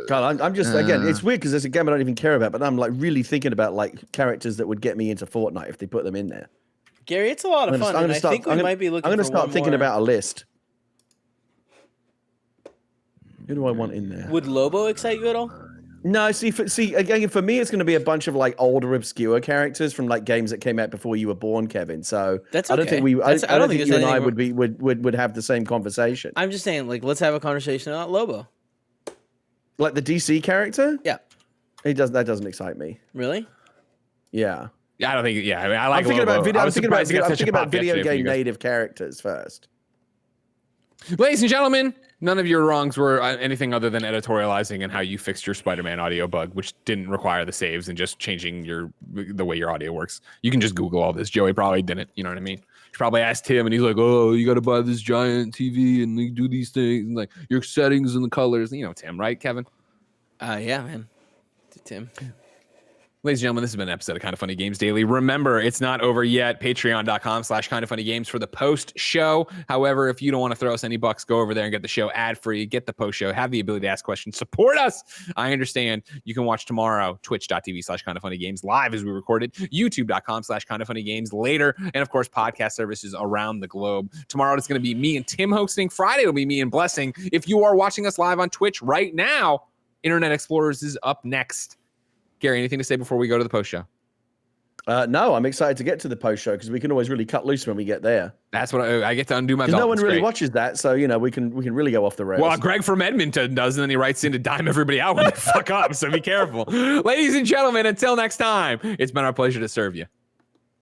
God, I'm just again. It's weird because there's a game I don't even care about, but I'm like really thinking about like characters that would get me into Fortnite if they put them in there. Gary, it's a lot of fun. And I think we might be looking. I'm going to for start one thinking more. about a list. Who do I want in there? Would Lobo excite you at all? No, see, again, for me, it's going to be a bunch of like older, obscure characters from like games that came out before you were born, Kevin. So That's I don't okay. think we, I That's- I don't don't think think you and there's I anything would have the same conversation. I'm just saying, like, let's have a conversation about Lobo. Like the DC character, Yeah. that doesn't excite me. Really? Yeah, Yeah, I don't think. Yeah, I mean, I like. I'm thinking Lobo. about video. I I'm was thinking about, surprised he got I'm such a thinking about pop video yesterday for you game guys. native characters first. Ladies and gentlemen, none of your wrongs were anything other than editorializing and how you fixed your Spider-Man audio bug, which didn't require the saves and just changing the way your audio works. You can just Google all this. Joey probably didn't. You know what I mean? You probably asked him, and he's like, "Oh, you got to buy this giant TV and you do these things and like your settings and the colors." You know, Tim, right, Kevin? Yeah, man. Tim. Ladies and gentlemen, this has been an episode of Kind of Funny Games Daily. Remember, it's not over yet. Patreon.com/kindoffunnygames for the post show. However, if you don't want to throw us any bucks, go over there and get the show ad free, get the post show, have the ability to ask questions, support us. I understand. You can watch tomorrow, twitch.tv/kindoffunnygames live as we recorded, youtube.com/kindoffunnygames later, and of course, podcast services around the globe. Tomorrow it's going to be me and Tim hosting. Friday it'll be me and Blessing. If you are watching us live on Twitch right now, Internet Explorers is up next. Gary, anything to say before we go to the post show? No, I'm excited to get to the post show because we can always really cut loose when we get there. That's what I get to undo my Because belt. no one It's really great. watches that, so you know we can really go off the rails. Well, Greg from Edmonton does, and then he writes in to dime everybody out when they fuck up. So be careful. Ladies and gentlemen, until next time, it's been our pleasure to serve you.